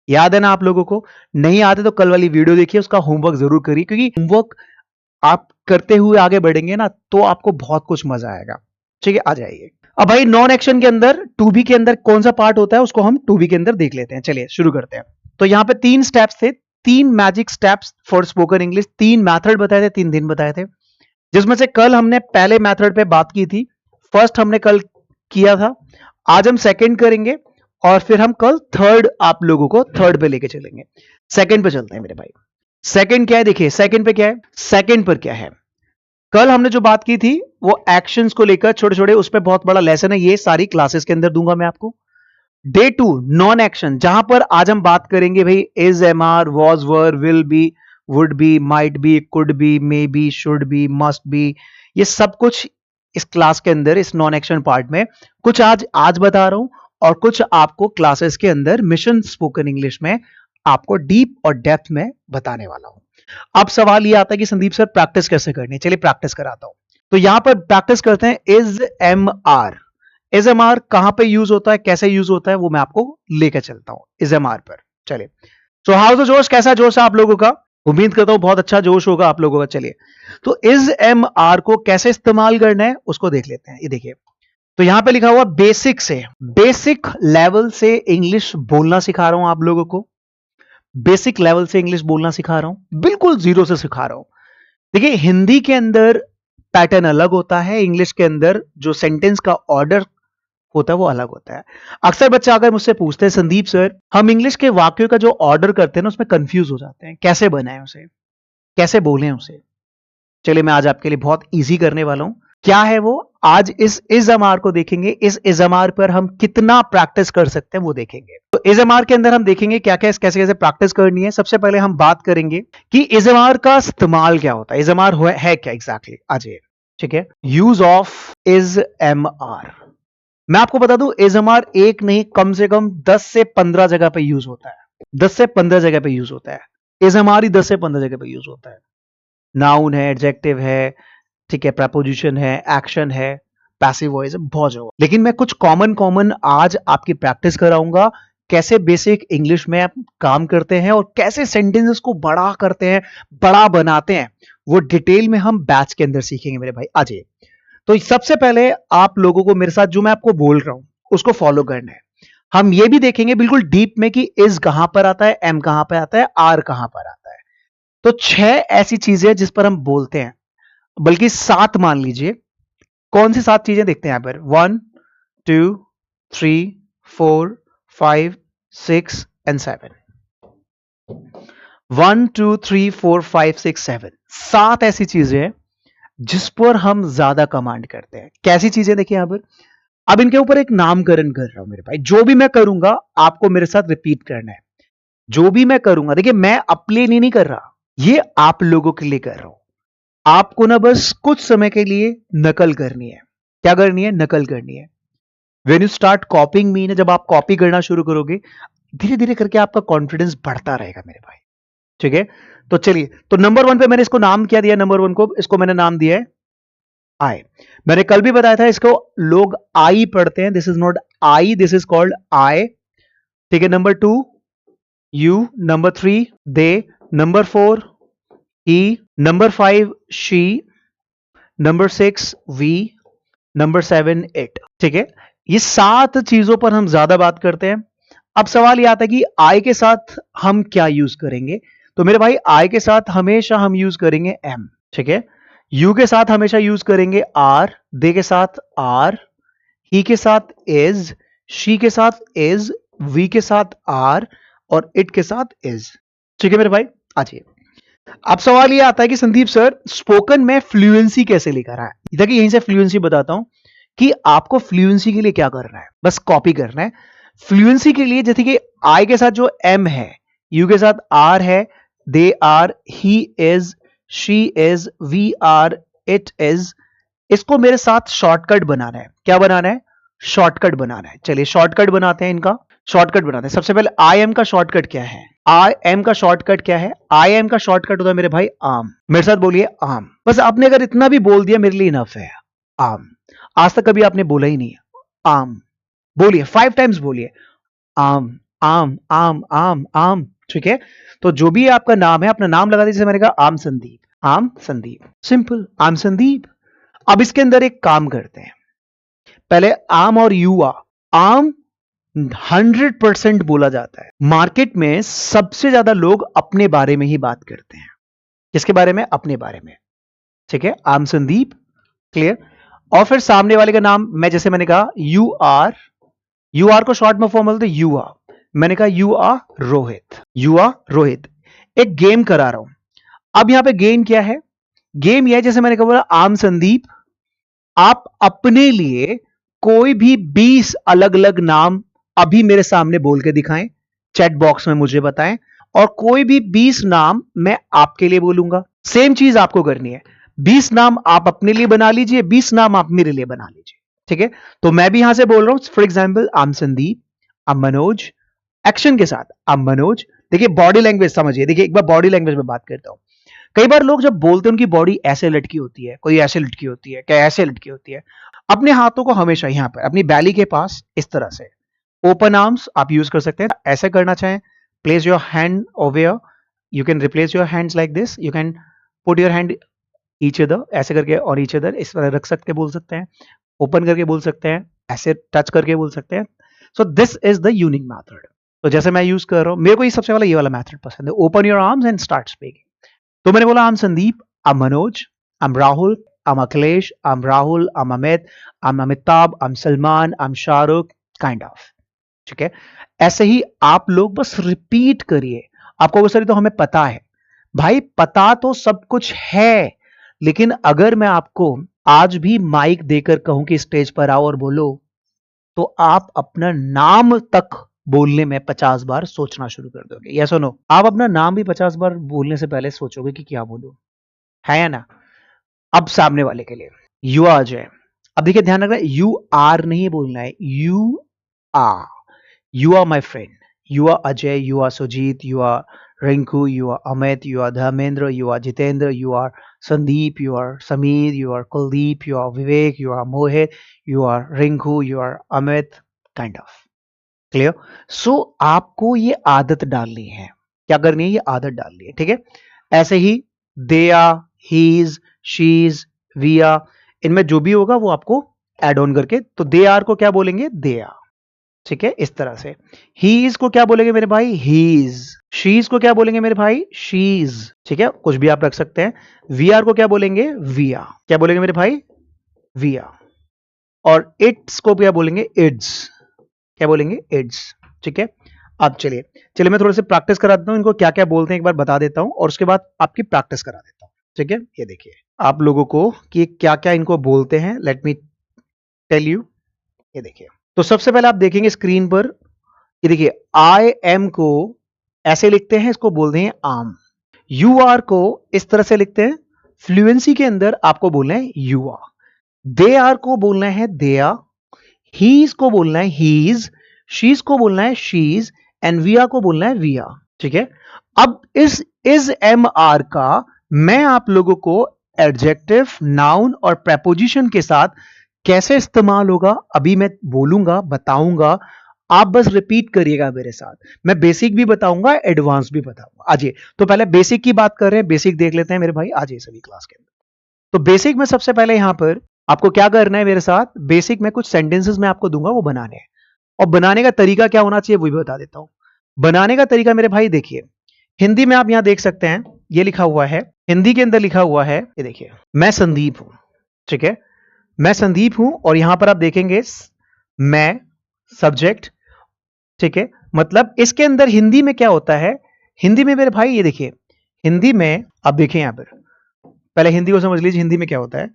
याद है ना आप लोगों को? नहीं आते तो कल वाली वीडियो देखिए, उसका होमवर्क जरूर करिए, क्योंकि होमवर्क आप करते हुए आगे बढ़ेंगे ना तो आपको बहुत कुछ मजा आएगा। ठीक है, आ जाइए। अब भाई नॉन एक्शन के अंदर टू बी के अंदर कौन सा पार्ट होता है उसको हम टू बी के अंदर देख लेते हैं। चलिए शुरू करते हैं। तो यहां पे 3 स्टेप्स थे, 3 magic steps for spoken English. 3 method बताए थे, 3 दिन बताए थे, जिसमें से कल हमने पहले मैथड पे बात की थी। फर्स्ट हमने कल किया था, आज हम सेकंड करेंगे, और फिर हम कल थर्ड आप लोगों को थर्ड पे लेके चलेंगे। सेकंड पे चलते हैं मेरे भाई। सेकंड क्या है? देखिए सेकंड पे क्या है, सेकंड पर क्या है। कल हमने जो बात की थी वो एक्शंस को लेकर छोटे छोटे, उस पर बहुत बड़ा लेसन है, ये सारी क्लासेस के अंदर दूंगा मैं आपको। डे 2 नॉन एक्शन, जहां पर आज हम बात करेंगे भाई is, am are, was, were, will be, would be, might be, could be, may be, should be, must be, ये सब कुछ इस क्लास के अंदर, इस नॉन एक्शन पार्ट में कुछ आज बता रहा हूं, और कुछ आपको क्लासेस के अंदर मिशन स्पोकन इंग्लिश में आपको डीप और डेप्थ में बताने वाला हूं। अब सवाल ये आता है कि संदीप सर प्रैक्टिस कैसे करनी है? चलिए प्रैक्टिस कराता हूं। तो यहां पर प्रैक्टिस करते हैं is, am, are. Is, am, are कहां पे यूज होता है, कैसे यूज होता है, वो मैं आपको लेकर चलता हूं इज, एम, आर पर। चलिए, सो हाउ द जोश, कैसा जोश है आप लोगों का? उम्मीद करता हूं बहुत अच्छा जोश होगा आप लोगों का। चलिए, तो इज, एम, आर को कैसे इस्तेमाल करना है उसको देख लेते हैं। ये देखिए, तो यहां पे लिखा हुआ बेसिक से, बेसिक लेवल से इंग्लिश बोलना सिखा रहा हूं आप लोगों को। बेसिक लेवल से इंग्लिश बोलना सिखा रहा हूं, बिल्कुल जीरो से सिखा रहा हूं। देखिए, हिंदी के अंदर पैटर्न अलग होता है, इंग्लिश के अंदर जो सेंटेंस का ऑर्डर होता है वो अलग होता है। अक्सर बच्चे आकर मुझसे पूछते हैं संदीप सर, हम इंग्लिश के वाक्यों का जो ऑर्डर करते हैं ना उसमें कंफ्यूज हो जाते हैं, कैसे बनाएं उसे, कैसे बोलें उसे। चलिए, मैं आज आपके लिए बहुत इजी करने वाला हूं। क्या है वो? आज इस इजमार को देखेंगे, इस इजमार पर हम कितना प्रैक्टिस कर सकते हैं वो देखेंगे। तो इजमार के अंदर हम देखेंगे क्या क्या, कैसे कैसे प्रैक्टिस करनी है। सबसे पहले हम बात करेंगे कि इजमार का इस्तेमाल क्या होता है, इजमार है क्या एग्जैक्टली। आज ठीक है, use of is, am, are. मैं आपको बता दूं, इजमार एक नहीं, कम से कम 10 से 15 जगह पे यूज होता है। 10 से 15 जगह पे यूज होता है इजमार ही, 10 से 15 जगह पे यूज होता है। नाउन है, एडजेक्टिव है, ठीक है, प्रपोजिशन है, एक्शन है, पैसिव वॉइस है, बहुत जगह। लेकिन मैं कुछ कॉमन आज आपकी प्रैक्टिस कराऊंगा, कैसे बेसिक इंग्लिश में आप काम करते हैं और कैसे सेंटेंसेस को बड़ा करते हैं, बड़ा बनाते हैं, वो डिटेल में हम बैच के अंदर सीखेंगे मेरे भाई। आ जाइए। तो सबसे पहले आप लोगों को मेरे साथ जो मैं आपको बोल रहा हूं उसको फॉलो करना है। हम ये भी देखेंगे बिल्कुल डीप में कि इज कहां पर आता है, एम कहां पर आता है, आर कहां पर आता है। तो 6 ऐसी चीजें हैं जिस पर हम बोलते हैं, बल्कि 7 मान लीजिए। कौन सी 7 चीजें देखते हैं यहां पर? 1 2 3 4 5 6 एंड 7। 1 2 3 4 5 6 7, 7 ऐसी चीजें हैं जिस पर हम ज्यादा कमांड करते हैं। कैसी चीजें देखिए यहां पर। अब इनके ऊपर एक नामकरण कर रहा हूं मेरे भाई। जो भी मैं करूंगा आपको मेरे साथ रिपीट करना है। जो भी मैं करूंगा, देखिए मैं अपने लिए नहीं कर रहा, ये आप लोगों के लिए कर रहा हूं। आपको ना बस कुछ समय के लिए नकल करनी है। क्या करनी है? नकल करनी है। वेन यू स्टार्ट कॉपिंग मी, जब आप कॉपी करना शुरू करोगे, धीरे धीरे करके आपका कॉन्फिडेंस बढ़ता रहेगा मेरे भाई। ठीक है, तो चलिए, तो नंबर 1 पे मैंने इसको नाम क्या दिया? नंबर 1 को, इसको मैंने नाम दिया है आई। मैंने कल भी बताया था इसको लोग आई पढ़ते हैं, this is not I, this is called I. ठीक है, number 2 you, number 3 they, number 4 he, number 5 she, number 6 we, number 7 it. ठीक है, ये 7 चीजों पर हम ज्यादा बात करते हैं। अब सवाल ये आता है कि आई के साथ हम क्या यूज करेंगे? तो मेरे भाई आई के साथ हमेशा हम यूज करेंगे एम। ठीक है, यू के साथ हमेशा यूज करेंगे आर, दे के साथ आर, ही के साथ इज, शी के साथ इज, वी के साथ आर और इट के साथ इज। ठीक है मेरे भाई, आ जाइए। अब सवाल ये आता है कि संदीप सर, स्पोकन में फ्लुएंसी कैसे लेकर आए? देखिए यहीं से फ्लुएंसी बताता हूं कि आपको फ्लुएंसी के लिए क्या करना है, बस कॉपी करना है। फ्लुएंसी के लिए जैसे कि आई के साथ जो एम है, यू के साथ आर है, they are, he is, she is, we are, it is, इसको मेरे साथ शॉर्टकट बनाना है। क्या बनाना है? शॉर्टकट बनाना है। चलिए शॉर्टकट बनाते हैं, इनका शॉर्टकट बनाते हैं। सबसे पहले आई एम का शॉर्टकट क्या है? आई एम का शॉर्टकट क्या है? आई एम का शॉर्टकट होता है मेरे भाई आम। मेरे साथ बोलिए आम। बस आपने अगर इतना भी बोल दिया मेरे लिए इनफ है, आम। आज तक कभी आपने बोला ही नहीं है आम। बोलिए 5 टाइम्स बोलिए आम आम आम आम आम। ठीक है, तो जो भी आपका नाम है अपना नाम लगा दीजिए। मैंने कहा आम संदीप, आम संदीप, सिंपल आम संदीप। अब इसके अंदर एक काम करते हैं, पहले आम और युवा। आम 100% बोला जाता है मार्केट में। सबसे ज्यादा लोग अपने बारे में ही बात करते हैं। किसके बारे में? अपने बारे में। ठीक है, आम संदीप, क्लियर। और फिर सामने वाले का नाम, मैं जैसे मैंने कहा यू आर, यू आर को शॉर्ट में फॉर्म बोलते यू आर। मैंने कहा you are Rohit, you are Rohit. एक गेम करा रहा हूं। अब यहां पे गेम क्या है? गेम यह है, जैसे मैंने कहा बोला आम संदीप, आप अपने लिए कोई भी 20 अलग अलग नाम अभी मेरे सामने बोल के दिखाएं, चैट बॉक्स में मुझे बताएं, और कोई भी 20 नाम मैं आपके लिए बोलूंगा। सेम चीज आपको करनी है। 20 नाम आप अपने लिए बना लीजिए, 20 नाम आप मेरे लिए बना लीजिए। ठीक है, तो मैं भी यहां से बोल रहा हूं, फॉर एग्जाम्पल आम संदीप, आम मनोज, एक्शन के साथ आम मनोज। देखिए बॉडी लैंग्वेज समझिए, देखिए एक बार बॉडी लैंग्वेज में बात करता हूं। कई बार लोग जब बोलते हैं उनकी बॉडी ऐसे लटकी होती है, कोई ऐसे लटकी होती है, क्या ऐसे लटकी होती है। अपने हाथों को हमेशा यहां पर अपनी बैली के पास इस तरह से ओपन आर्म्स आप यूज कर सकते हैं। ऐसे करना चाहें, place your hand over, you can replace your hands like this, you can put your hand each other, ऐसे करके, और ईच अदर इस तरह रख सकते, बोल सकते हैं, ओपन करके बोल सकते हैं, ऐसे टच करके बोल सकते हैं। So this is the unique method. तो जैसे मैं यूज कर रहा हूं, मेरे को ये सबसे वाला ये वाला मेथड पसंद है, open your arms and start speaking. तो मैंने बोला आम संदीप, आम मनोज, आम राहुल, आम अखिलेश, आम राहुल, आम अमित, आम अमिताभ, आम सलमान, आम शाहरुख, काइंड ऑफ। ठीक है, ऐसे ही आप लोग बस रिपीट करिए। आपको सर तो हमें पता है भाई, पता तो सब कुछ है, लेकिन अगर मैं आपको आज भी माइक देकर कहूं कि स्टेज पर आओ और बोलो, तो आप अपना नाम तक बोलने में 50 बार सोचना शुरू कर दोगे। यस और नो? आप अपना नाम भी 50 बार बोलने से पहले सोचोगे कि क्या बोलूं, है या ना? अब सामने वाले के लिए यू आ जाए। अब देखिए ध्यान रखना, यू आर नहीं बोलना है, you are. You are my friend, you are Ajay, you are Sujeet, you are Rinku, you are Amit, you are Dharmendra, you are Jitendra, you are Sandeep, you are Sameer, you are Kuldeep, you are Vivek, you are Mohit, you are Rinku, you are Amit, kind of. Clear? So आपको ये आदत डालनी है। क्या करनी है? ये आदत डालनी है। ठीक है, ऐसे ही they are, he's, she's, we are, इनमें जो भी होगा वो आपको एड ऑन करके, तो दे आर को क्या बोलेंगे? They are. ठीक है, इस तरह से। ही इज को क्या बोलेंगे मेरे भाई? हीज। शीज को क्या बोलेंगे मेरे भाई? शीज। ठीक है, कुछ भी आप रख सकते हैं। वी आर को क्या बोलेंगे? विया। क्या बोलेंगे मेरे भाई? विया। और इट्स को क्या बोलेंगे? इड्स। क्या बोलेंगे? इड्स। ठीक है, अब चलिए चलिए मैं थोड़ा सा प्रैक्टिस करा देता हूं, इनको क्या क्या बोलते हैं एक बार बता देता हूं, और उसके बाद आपकी प्रैक्टिस करा देता हूं। ठीक है, ये देखिए आप लोगों को कि क्या क्या इनको बोलते हैं, लेट मी टेल यू। ये देखिए, तो सबसे पहले आप देखेंगे स्क्रीन पर, ये देखिए आई एम को ऐसे लिखते हैं, इसको बोलते हैं आम। यू आर को इस तरह से लिखते हैं, फ्लुएंसी के अंदर आपको बोलना है यू आर। दे आर को बोलना है दे आर। हीज को बोलना है हीज। शीज को बोलना है शीज। एंड वी आर को बोलना है वी आर। ठीक है, अब इस एम आर का मैं आप लोगों को एडजेक्टिव, नाउन और प्रेपोजिशन के साथ कैसे इस्तेमाल होगा अभी मैं बोलूंगा, बताऊंगा, आप बस रिपीट करिएगा मेरे साथ। मैं बेसिक भी बताऊंगा, एडवांस भी बताऊंगा। आजिए तो पहले बेसिक की बात कर रहे हैं, बेसिक देख लेते हैं मेरे भाई, आजिए सभी क्लास के अंदर। तो बेसिक में सबसे पहले यहां पर आपको क्या करना है मेरे साथ, बेसिक में कुछ सेंटेंसेस मैं आपको दूंगा वो बनाने हैं, और बनाने का तरीका क्या होना चाहिए वो भी बता देता हूं। बनाने का तरीका मेरे भाई देखिए, हिंदी में आप यहां देख सकते हैं, ये लिखा हुआ है, हिंदी के अंदर लिखा हुआ है, ये देखिए मैं संदीप हूं। ठीक है, मैं संदीप हूं, और यहां पर आप देखेंगे मैं सब्जेक्ट। ठीक है, मतलब इसके अंदर हिंदी में क्या होता है, हिंदी में मेरे भाई ये देखिए, हिंदी में आप देखिए यहां पर, पहले हिंदी को समझ लीजिए, हिंदी में क्या होता है।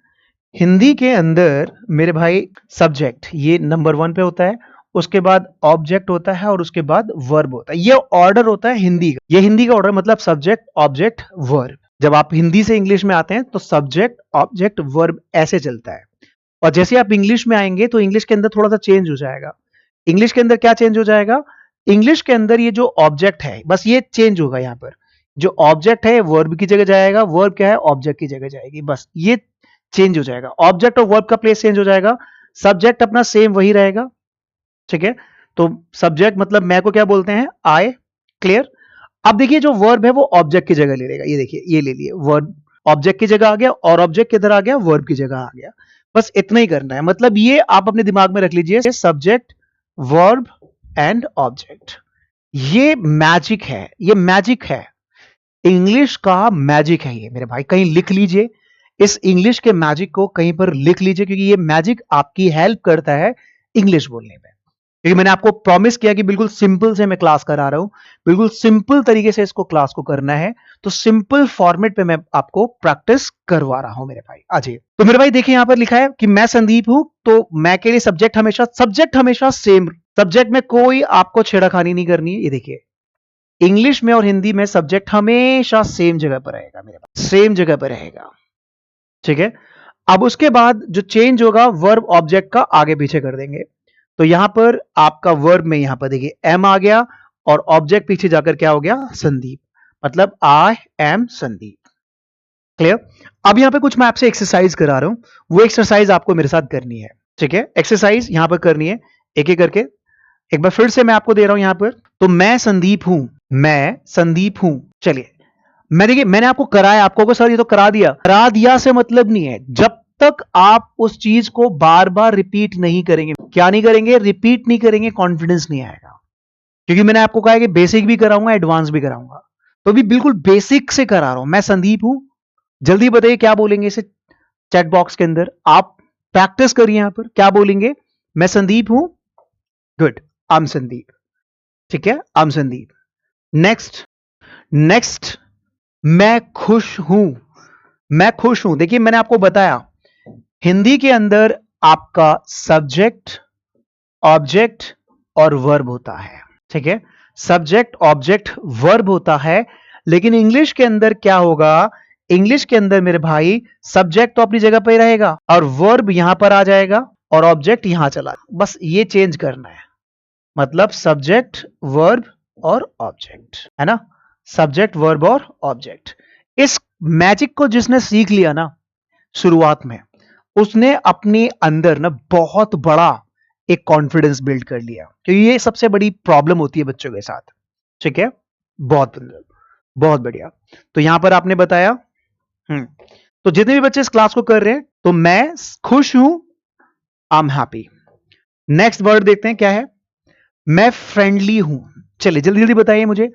हिंदी के अंदर मेरे भाई सब्जेक्ट ये नंबर 1 पे होता है, उसके बाद ऑब्जेक्ट होता है, और उसके बाद वर्ब होता है। ये ऑर्डर होता है हिंदी का, ये हिंदी का ऑर्डर, मतलब सब्जेक्ट ऑब्जेक्ट वर्ब। जब आप हिंदी से इंग्लिश में आते हैं तो सब्जेक्ट ऑब्जेक्ट वर्ब ऐसे चलता है, और जैसे आप इंग्लिश में आएंगे तो इंग्लिश के अंदर थोड़ा सा चेंज हो जाएगा। इंग्लिश के अंदर क्या चेंज हो जाएगा, इंग्लिश के अंदर ये जो ऑब्जेक्ट है बस ये चेंज होगा, यहां पर जो ऑब्जेक्ट है वर्ब की जगह जाएगा, वर्ब क्या है ऑब्जेक्ट की जगह जाएगी, बस ये चेंज हो जाएगा, ऑब्जेक्ट और वर्ब का प्लेस चेंज हो जाएगा, सब्जेक्ट अपना सेम वही रहेगा। ठीक है, तो सब्जेक्ट मतलब मैं को क्या बोलते हैं? आई। क्लियर? अब देखिए जो वर्ब है वो ऑब्जेक्ट की जगह ले लेगा, ये देखिए ये ले लिए, वर्ब ऑब्जेक्ट की जगह आ गया, और ऑब्जेक्ट किधर आ गया? वर्ब की जगह आ गया। बस इतना ही करना है, मतलब ये आप अपने दिमाग में रख लीजिए, सब्जेक्ट वर्ब एंड ऑब्जेक्ट। ये मैजिक है, ये मैजिक है, इंग्लिश का मैजिक है ये मेरे भाई, कहीं लिख लीजिए, इस इंग्लिश के मैजिक को कहीं पर लिख लीजिए, क्योंकि ये मैजिक आपकी हेल्प करता है इंग्लिश बोलने में। क्योंकि मैंने आपको प्रॉमिस किया कि बिल्कुल सिंपल से मैं क्लास करा रहा हूं, बिल्कुल सिंपल तरीके से इसको क्लास को करना है, तो सिंपल फॉर्मेट पे मैं आपको प्रैक्टिस करवा रहा हूं मेरे भाई। आजिए तो मेरे भाई देखिए यहां पर लिखा है कि मैं संदीप हूं, तो मैं के लिए सब्जेक्ट हमेशा सेम, सब्जेक्ट में कोई आपको छेड़खानी नहीं करनी है। ये देखिए इंग्लिश में और हिंदी में सब्जेक्ट हमेशा सेम जगह पर रहेगा मेरे पास, सेम जगह पर रहेगा। ठीक है, अब उसके बाद जो चेंज होगा वर्ब ऑब्जेक्ट का आगे पीछे कर देंगे, तो यहां पर आपका वर्ब में यहां पर देखिए एम आ गया, और ऑब्जेक्ट पीछे जाकर क्या हो गया? संदीप, मतलब आई एम संदीप। क्लियर? अब यहां पे कुछ मैं आपसे एक्सरसाइज करा रहा हूं, वो एक्सरसाइज आपको मेरे साथ करनी है। ठीक है, एक्सरसाइज यहां पर करनी है एक एक करके, एक बार फिर से मैं आपको दे रहा हूं यहां पर, तो मैं संदीप हूं, मैं संदीप हूं। चलिए मैं देखिए मैंने आपको कराया, आपको को सर ये तो करा दिया से मतलब नहीं है, जब तक आप उस चीज को बार बार रिपीट नहीं करेंगे, क्या नहीं करेंगे? रिपीट नहीं करेंगे, कॉन्फिडेंस नहीं आएगा। क्योंकि मैंने आपको कहा है कि बेसिक भी कराऊंगा, एडवांस भी कराऊंगा, तो भी बिल्कुल बेसिक से करा रहा हूं। मैं संदीप हूं, जल्दी बताइए क्या बोलेंगे इसे चैट बॉक्स के अंदर, आप प्रैक्टिस करिए यहां पर, क्या बोलेंगे? मैं संदीप हूं, गुड, आई एम संदीप। ठीक है, I am Sandeep. Next, next, मैं खुश हूं, मैं खुश हूं। देखिए मैंने आपको बताया हिंदी के अंदर आपका सब्जेक्ट ऑब्जेक्ट और वर्ब होता है। ठीक है, सब्जेक्ट ऑब्जेक्ट वर्ब होता है, लेकिन इंग्लिश के अंदर क्या होगा? इंग्लिश के अंदर मेरे भाई सब्जेक्ट तो अपनी जगह पर ही रहेगा, और वर्ब यहां पर आ जाएगा, और ऑब्जेक्ट यहां चला, बस ये चेंज करना है, मतलब सब्जेक्ट वर्ब और ऑब्जेक्ट, है ना? सब्जेक्ट वर्ब और ऑब्जेक्ट। इस मैजिक को जिसने सीख लिया ना शुरुआत में, उसने अपने अंदर ना बहुत बड़ा एक कॉन्फिडेंस बिल्ड कर लिया, क्योंकि ये सबसे बड़ी प्रॉब्लम होती है बच्चों के साथ। ठीक है, बहुत बहुत बढ़िया। तो यहां पर आपने बताया, तो जितने भी बच्चे इस क्लास को कर रहे हैं, तो मैं खुश हूं, I am happy. Next word देखते हैं क्या है, मैं फ्रेंडली हूं। चलिए जल्दी जल्दी बताइए मुझे,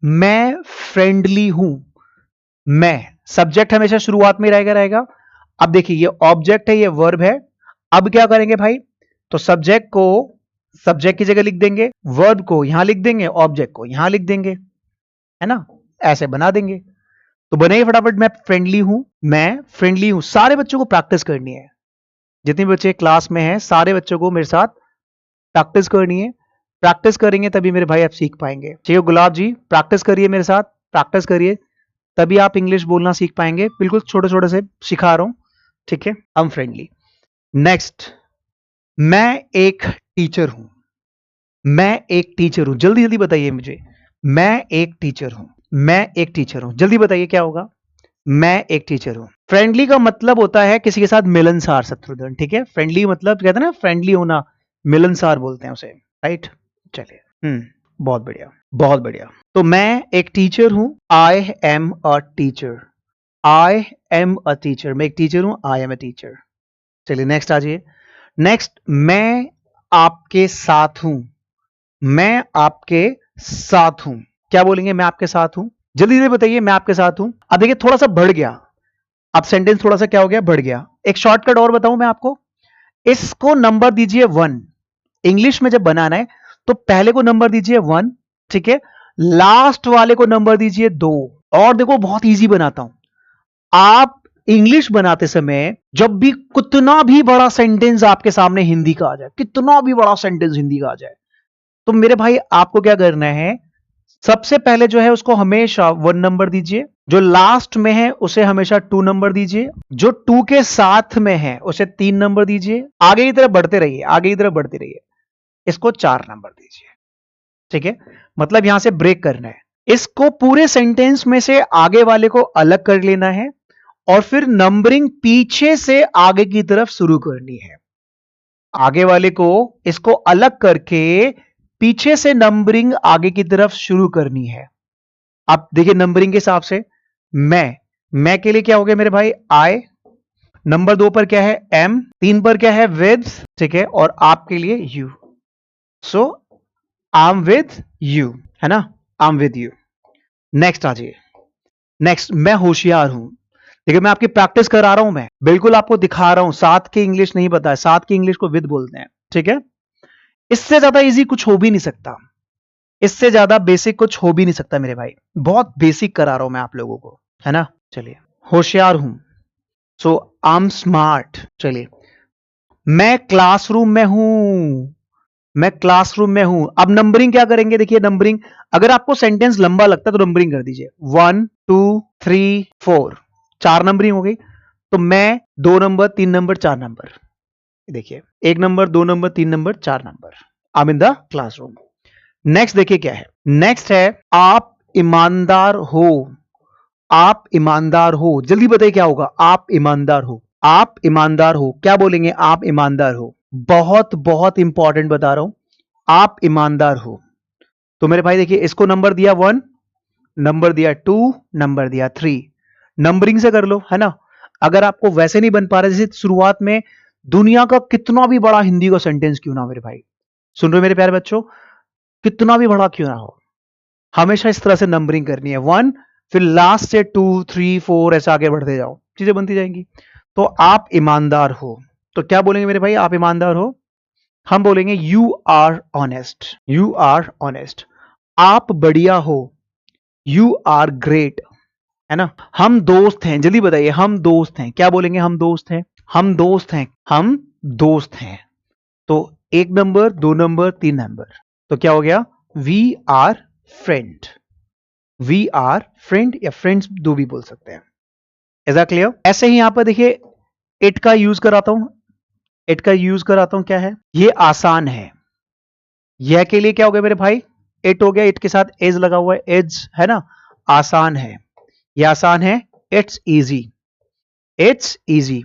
मैं फ्रेंडली हूं। मैं, सब्जेक्ट हमेशा शुरुआत में रहेगा। अब देखिए ये ऑब्जेक्ट है, ये वर्ब है। अब क्या करेंगे भाई, तो सब्जेक्ट को सब्जेक्ट की जगह लिख देंगे, वर्ब को यहां लिख देंगे, ऑब्जेक्ट को यहां लिख देंगे, है ना, ऐसे बना देंगे। तो बनेगा फटाफट, मैं फ्रेंडली हूं, मैं फ्रेंडली हूं। सारे बच्चों को प्रैक्टिस करनी है, जितने बच्चे क्लास में हैं सारे बच्चों को मेरे साथ प्रैक्टिस करनी है। प्रैक्टिस करेंगे तभी मेरे भाई आप सीख पाएंगे। ठीक है गुलाब जी, प्रैक्टिस करिए मेरे साथ, प्रैक्टिस करिए, तभी आप इंग्लिश बोलना सीख पाएंगे। बिल्कुल छोटे छोटे से सिखा रहा हूं, ठीक है। I am friendly. नेक्स्ट, मैं एक टीचर हूं। मैं एक टीचर हूं, जल्दी जल्दी बताइए मुझे, मैं एक टीचर हूं। मैं एक टीचर हूं, जल्दी बताइए क्या होगा। मैं एक टीचर हूं। फ्रेंडली का मतलब होता है किसी के साथ मिलनसार, शत्रुघ्न, ठीक है। फ्रेंडली मतलब कहते हैं ना, फ्रेंडली होना, मिलनसार बोलते हैं उसे, राइट। चलिए, बहुत बढ़िया, बहुत बढ़िया। तो मैं एक टीचर हूं, I am a teacher. I am a teacher, मैं एक टीचर हूं, आई एम अ टीचर। चलिए नेक्स्ट आ जाइए। नेक्स्ट, मैं आपके साथ हूं। मैं आपके साथ हूं, क्या बोलेंगे, मैं आपके साथ हूं। जल्दी जल्दी बताइए, मैं आपके साथ हूं। अब देखिए थोड़ा सा बढ़ गया, अब सेंटेंस थोड़ा सा क्या हो गया, बढ़ गया। एक शॉर्टकट और बताऊं मैं आपको, इसको नंबर दीजिए 1। इंग्लिश में जब बनाना है तो पहले को नंबर दीजिए 1, ठीक है। लास्ट वाले को नंबर दीजिए 2। और देखो बहुत इजी बनाता हूं, आप इंग्लिश बनाते समय जब भी कितना भी बड़ा सेंटेंस आपके सामने हिंदी का आ जाए, कितना भी बड़ा सेंटेंस हिंदी का आ जाए, तो मेरे भाई आपको क्या करना है, सबसे पहले जो है उसको हमेशा 1 नंबर दीजिए, जो लास्ट में है उसे हमेशा 2 नंबर दीजिए, जो 2 के साथ में है उसे 3 नंबर दीजिए, आगे की तरफ बढ़ते रहिए, आगे की तरफ बढ़ते रहिए, इसको 4 नंबर दीजिए, ठीक है। मतलब यहां से ब्रेक करना है, इसको पूरे सेंटेंस में से आगे वाले को अलग कर लेना है, और फिर नंबरिंग पीछे से आगे की तरफ शुरू करनी है। आगे वाले को इसको अलग करके पीछे से नंबरिंग आगे की तरफ शुरू करनी है। अब देखिए नंबरिंग के हिसाब से, मैं के लिए क्या हो गया मेरे भाई, आई। नंबर 2 पर क्या है, एम। 3 पर क्या है, विद, ठीक है। और आपके लिए you, so I am with you, है ना, I am with you. Next आ जाइए। नेक्स्ट, मैं होशियार हूं। देखिए मैं आपकी प्रैक्टिस करा रहा हूं, मैं बिल्कुल आपको दिखा रहा हूं, साथ की इंग्लिश नहीं पता है, साथ की इंग्लिश को विद बोलते हैं, ठीक है। इससे ज्यादा इजी कुछ हो भी नहीं सकता, इससे ज्यादा बेसिक कुछ हो भी नहीं सकता मेरे भाई, बहुत बेसिक करा रहा हूं मैं आप लोगों को, है ना। चलिए, होशियार हूं, सो आई एम स्मार्ट। चलिए, मैं क्लासरूम में हूं। मैं क्लासरूम में हूं। अब नंबरिंग क्या करेंगे, देखिए नंबरिंग, अगर आपको सेंटेंस लंबा लगता है तो नंबरिंग कर दीजिए, 1 2 3 4, 4 नंबरिंग हो गई। तो मैं 2 नंबर 3 नंबर 4 नंबर, देखिए 1 number 2 number 3 number 4 number, I am in the classroom. Next देखिए क्या है, नेक्स्ट है आप ईमानदार हो। आप ईमानदार हो, जल्दी बताइए क्या होगा, आप ईमानदार हो। आप ईमानदार हो, क्या बोलेंगे, आप ईमानदार हो। बहुत बहुत इंपॉर्टेंट बता रहा हूं, आप ईमानदार हो। तो मेरे भाई देखिए इसको नंबर दिया 1, नंबर दिया 2, नंबर दिया 3, नंबरिंग से कर लो, है ना। अगर आपको वैसे नहीं बन पा रहा, जैसे शुरुआत में, दुनिया का कितना भी बड़ा हिंदी का सेंटेंस क्यों ना हो मेरे भाई, सुन रहे हो मेरे प्यारे बच्चों, कितना भी बड़ा क्यों ना हो, हमेशा इस तरह से नंबरिंग करनी है, 1, फिर लास्ट से 2 3 4 ऐसे आगे बढ़ते जाओ, चीजें बनती जाएंगी। तो आप ईमानदार हो, तो क्या बोलेंगे मेरे भाई, आप ईमानदार हो। हम बोलेंगे you are honest, you are honest. आप बढ़िया हो, यू आर ग्रेट, है ना। हम दोस्त हैं, जल्दी बताइए, हम दोस्त हैं, क्या बोलेंगे, हम दोस्त हैं, हम दोस्त हैं, हम दोस्त हैं। तो 1 नंबर 2 नंबर 3 नंबर, तो क्या हो गया, we are friend. We are friend या फ्रेंड्स दो भी बोल सकते हैं। Is that clear. ऐसे ही यहां पर देखिए इट का यूज कराता हूं, इट का यूज कराता हूं, क्या है, ये आसान है। यह के लिए क्या हो गया मेरे भाई, इट हो गया, इट के साथ एज लगा हुआ है, एज, है ना, आसान है, यह आसान है, इट्स इजी, इट्स इजी।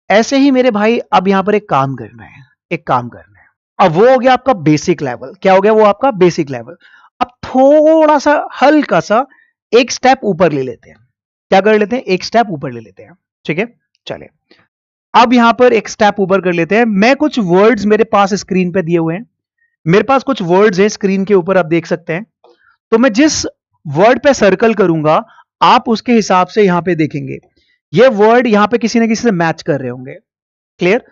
ऐसे ही मेरे भाई अब यहां पर एक काम करना है, एक काम करना है। अब वो हो गया आपका बेसिक लेवल, क्या हो गया, वो आपका बेसिक लेवल। अब थोड़ा सा हल्का सा एक स्टेप ऊपर ले लेते हैं, क्या कर लेते हैं, एक स्टेप ऊपर ले लेते हैं, ठीक है। चलिए, अब यहां पर एक स्टेप ऊपर कर लेते हैं। मैं कुछ वर्ड्स मेरे पास स्क्रीन पे दिए हुए हैं, मेरे पास कुछ वर्ड्स हैं स्क्रीन के ऊपर, आप देख सकते हैं। तो मैं जिस वर्ड पे सर्कल करूंगा आप उसके हिसाब से यहां पे देखेंगे ये वर्ड यहां पे किसी ना किसी से मैच कर रहे होंगे। क्लियर?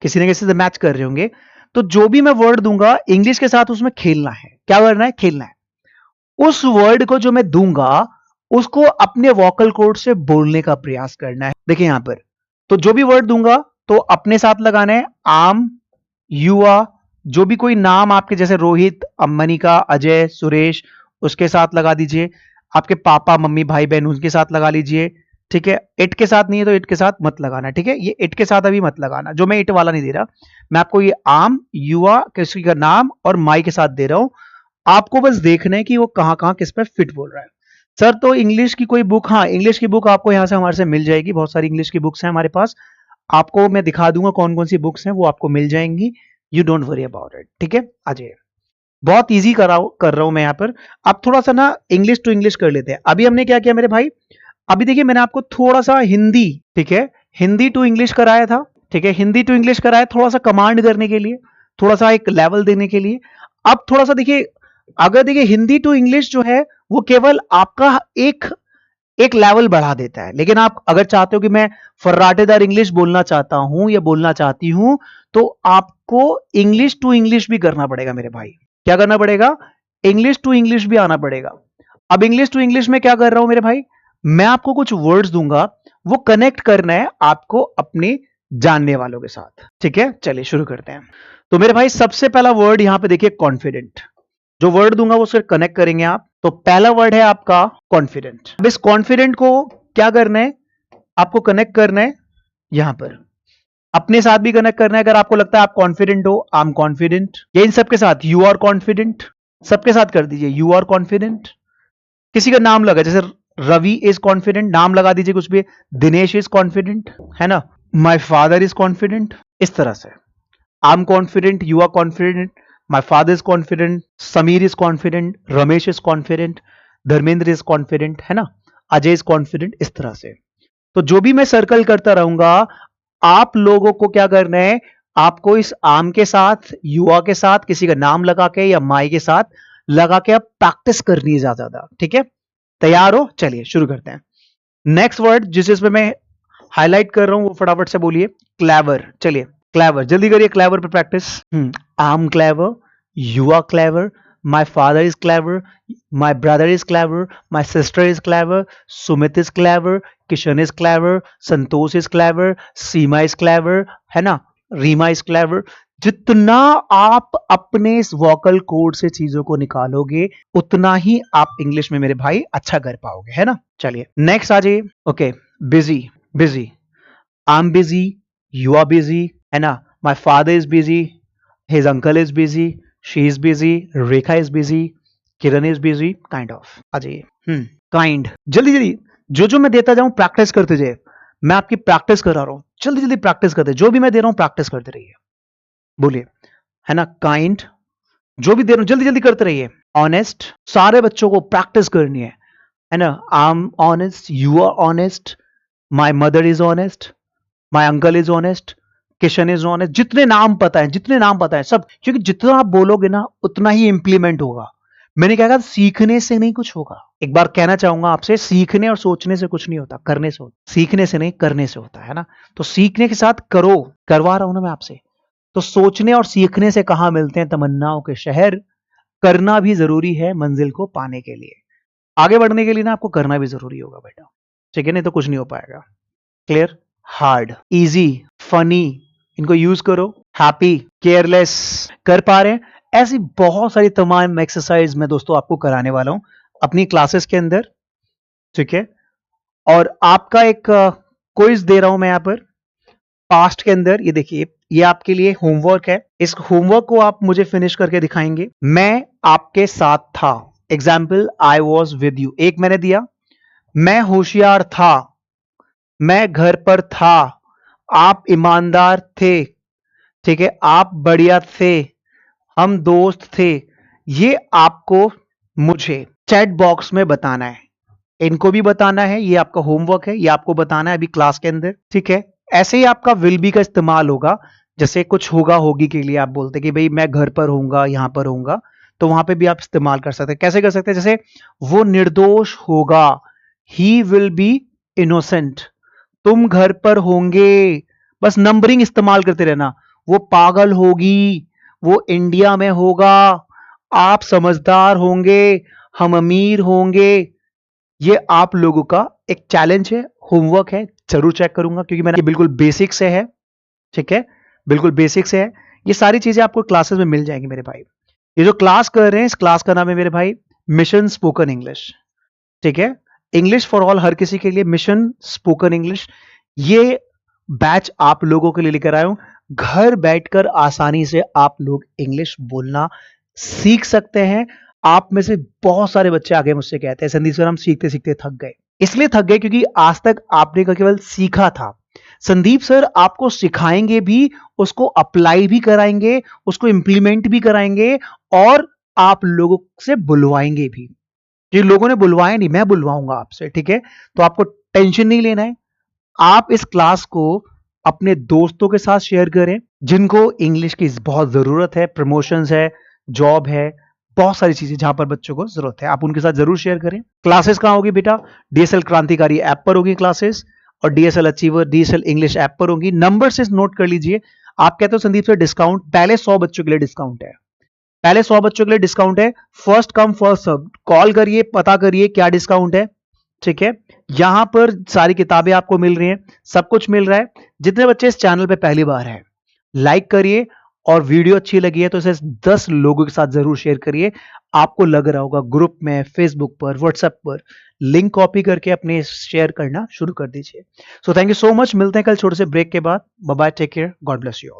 किसी ना किसी से मैच कर रहे होंगे। तो जो भी मैं वर्ड दूंगा इंग्लिश के साथ उसमें खेलना है। क्या करना है? खेलना है। उस वर्ड को जो मैं दूंगा उसको अपने वोकल कॉर्ड से बोलने का प्रयास करना है। देखिए यहां पर तो जो भी वर्ड दूंगा तो अपने साथ लगाना है। आम, युवा, जो भी कोई नाम आपके जैसे रोहित, मनिका, अजय, सुरेश, उसके साथ लगा दीजिए। आपके पापा, मम्मी, भाई, बहन, उनके साथ लगा लीजिए। ठीक है? इट के साथ नहीं है तो इट के साथ मत लगाना। ठीक है? ये इट के साथ अभी मत लगाना, जो मैं इट वाला नहीं दे रहा। मैं आपको ये आम, युवा, किसी का नाम और माई के साथ दे रहा हूं। आपको बस देखना है कि वो कहां कहां किस पे फिट बोल रहा है। सर तो इंग्लिश की कोई बुक, हाँ इंग्लिश की बुक आपको यहां से हमारे से मिल जाएगी। बहुत सारी इंग्लिश की बुक्स हैं हमारे पास। आपको मैं दिखा दूंगा कौन कौन सी बुक्स हैं, वो आपको मिल जाएंगी। You don't worry about it. ठीक है? आ जाइए। बहुत इजी कर रहा हूं मैं यहां पर। अब थोड़ा सा ना इंग्लिश टू इंग्लिश कर लेते हैं। अभी हमने क्या किया मेरे भाई, अभी देखिए मैंने आपको थोड़ा सा हिंदी, ठीक है, हिंदी टू इंग्लिश कराया था। ठीक है? हिंदी टू इंग्लिश कराया थोड़ा सा कमांड करने के लिए, थोड़ा सा एक लेवल देने के लिए। अब थोड़ा सा देखिए, अगर देखिए हिंदी टू इंग्लिश जो है वो केवल आपका एक एक लेवल बढ़ा देता है। लेकिन आप अगर चाहते हो कि मैं फर्राटेदार इंग्लिश बोलना चाहता हूं या बोलना चाहती हूं तो आपको इंग्लिश टू इंग्लिश भी करना पड़ेगा मेरे भाई। क्या करना पड़ेगा? इंग्लिश टू इंग्लिश भी आना पड़ेगा। अब इंग्लिश टू इंग्लिश में क्या कर रहा हूं मेरे भाई, मैं आपको कुछ वर्ड्स दूंगा, वो कनेक्ट करना है आपको अपने जानने वालों के साथ। ठीक है? चलिए शुरू करते हैं। तो मेरे भाई सबसे पहला वर्ड यहां पे देखिए कॉन्फिडेंट। जो वर्ड दूंगा वो सिर्फ कनेक्ट करेंगे आप। तो पहला वर्ड है आपका कॉन्फिडेंट। अब इस कॉन्फिडेंट को क्या करना है, आपको कनेक्ट करना है यहां पर, अपने साथ भी कनेक्ट करना है। अगर आपको लगता है आप कॉन्फिडेंट हो, आई एम कॉन्फिडेंट, या इन सबके साथ यू आर कॉन्फिडेंट, सबके साथ कर दीजिए यू आर कॉन्फिडेंट। किसी का नाम लगा, जैसे रवि इज कॉन्फिडेंट, नाम लगा दीजिए कुछ भी। दिनेश इज कॉन्फिडेंट, है ना? My father is confident. इस तरह से I am confident, you are confident, my father is confident, Sameer is confident, Ramesh is confident, Dharmendra is confident, है ना? Ajay is confident. इस तरह से तो जो भी मैं सर्कल करता रहूंगा आप लोगों को क्या करना है, आपको इस आम के साथ, युवा के साथ, किसी का नाम लगा के या माई के साथ लगा के आप प्रैक्टिस करनी है ज्यादा। ठीक है? तैयार हो? चलिए शुरू करते हैं। नेक्स्ट वर्ड जिसमें मैं हाईलाइट कर रहा हूं वो फटाफट से बोलिए, क्लेवर। चलिए क्लेवर, जल्दी करिए क्लेवर पे practice. I am clever, you are clever, my father is clever, my brother is clever, my sister is clever, Sumit is clever, Kishan is clever, Santosh is clever, Seema is clever, है ना? Reema is clever. जितना आप अपने इस vocal cord से चीजों को निकालोगे उतना ही आप इंग्लिश में मेरे भाई अच्छा कर पाओगे, है ना? चलिए नेक्स्ट आ जाइए। Okay, busy, busy, I am busy, you are busy, है ना? My father is busy, his uncle is busy, she is busy, Rekha is busy, Kiran is busy, kind of. आ जाइए। काइंड, जल्दी जल्दी जो जो मैं देता जाऊं प्रैक्टिस करते जाइए। मैं आपकी प्रैक्टिस करा रहा हूं, जल्दी जल्दी प्रैक्टिस करते, जो भी मैं दे रहा हूं प्रैक्टिस करते रहिए। बोलिए, है ना? काइंड, जो भी दे रहा हूं जल्दी जल्दी करते रहिए। ऑनेस्ट, सारे बच्चों को प्रैक्टिस करनी है ना? I am honest, you are honest, my mother is honest, my uncle is honest, Kishan is honest. जितने नाम पता है, जितने नाम पता है सब, क्योंकि जितना आप बोलोगे ना उतना ही इंप्लीमेंट होगा। मैंने क्या कहा, सीखने से नहीं कुछ होगा। एक बार कहना चाहूंगा आपसे, सीखने और सोचने से कुछ नहीं होता, करने से होता। सीखने से नहीं, करने से होता है ना? तो सीखने के साथ करो, करवा रहा हूं ना मैं आपसे। तो सोचने और सीखने से कहां मिलते हैं तमन्नाओं के शहर, करना भी जरूरी है मंजिल को पाने के लिए। आगे बढ़ने के लिए ना आपको करना भी जरूरी होगा बेटा। ठीक है? नहीं तो कुछ नहीं हो पाएगा। क्लियर? हार्ड, इजी, फनी, इनको यूज करो। हैप्पी, केयरलेस, कर पा रहे हैं, ऐसी बहुत सारी तमाम एक्सरसाइज मैं दोस्तों आपको कराने वाला हूं अपनी क्लासेस के अंदर। ठीक है? और आपका एक क्विज दे रहा हूं मैं यहां पर पास्ट के अंदर। ये देखिए, ये आपके लिए होमवर्क है। इस होमवर्क को आप मुझे फिनिश करके दिखाएंगे। मैं आपके साथ था, example I was with you. एक मैंने दिया, मैं होशियार था, मैं घर पर था, आप ईमानदार थे, ठीक है, आप बढ़िया थे, हम दोस्त थे। ये आपको मुझे चैट बॉक्स में बताना है, इनको भी बताना है। ये आपका होमवर्क है, ये आपको बताना है अभी क्लास के अंदर। ठीक है? ऐसे ही आपका विल बी का इस्तेमाल होगा। जैसे कुछ होगा होगी के लिए आप बोलते कि भाई मैं घर पर होऊंगा, यहां पर होऊंगा, तो वहां पे भी आप इस्तेमाल कर सकते हैं। कैसे कर सकते हैं? जैसे वो निर्दोष होगा, ही विल बी इनोसेंट। तुम घर पर होंगे, बस नंबरिंग इस्तेमाल करते रहना। वो पागल होगी, वो इंडिया में होगा, आप समझदार होंगे, हम अमीर होंगे। ये आप लोगों का एक चैलेंज है, होमवर्क है, जरूर चेक करूंगा क्योंकि मैंने ये बिल्कुल बेसिक से है, ठीक है, बिल्कुल बेसिक से है। ये सारी चीजें आपको क्लासेस में मिल जाएंगी मेरे भाई। ये जो क्लास कर रहे हैं, इस क्लास का नाम है मेरे भाई मिशन स्पोकन इंग्लिश, ठीक है। इंग्लिश फॉर ऑल, हर किसी के लिए मिशन स्पोकन इंग्लिश। ये बैच आप लोगों के लिए लेकर आया हूं। घर बैठकर आसानी से आप लोग इंग्लिश बोलना सीख सकते हैं। आप में से बहुत सारे बच्चे आगे मुझसे कहते हैं संदीप सर हम सीखते सीखते थक गए। इसलिए थक गए क्योंकि आज तक आपने केवल सीखा था। संदीप सर आपको सिखाएंगे भी, उसको अप्लाई भी कराएंगे, उसको इंप्लीमेंट भी कराएंगे और आप लोगों से बुलवाएंगे भी। ये लोगों ने बुलवाया नहीं, मैं बुलवाऊंगा आपसे, ठीक है। तो आपको टेंशन नहीं लेना है। आप इस क्लास को अपने दोस्तों के साथ शेयर करें जिनको इंग्लिश की बहुत जरूरत है, प्रमोशंस है, जॉब है, बहुत सारी चीजें जहां पर बच्चों को जरूरत है, आप उनके साथ जरूर शेयर करें। क्लासेस कहां होगी बेटा? डीएसएल क्रांतिकारी ऐप पर होगी क्लासेस, और DSL achiever, DSL English app पर होगी। नंबर से नोट कर लीजिए। आप कहते हो संदीप सर डिस्काउंट, पहले 100 बच्चों के लिए डिस्काउंट है, पहले 100 बच्चों के लिए डिस्काउंट है। First come first serve, call करिए, पता करिए क्या डिस्काउंट है, ठीक है। यहां पर सारी किताबें आपको मिल रही हैं, सब कुछ मिल रहा है। जितने बच्चे इस चैनल पे पहली बार हैं, लाइक करिए, और वीडियो अच्छी लगी है तो इसे 10 लोगों के साथ जरूर शेयर करिए। आपको लग रहा होगा ग्रुप में, फेसबुक पर, व्हाट्सएप पर, लिंक कॉपी करके अपने शेयर करना शुरू कर दीजिए। So thank you so much. मिलते हैं कल छोटे से ब्रेक के बाद। Bye bye, take care, God bless you all.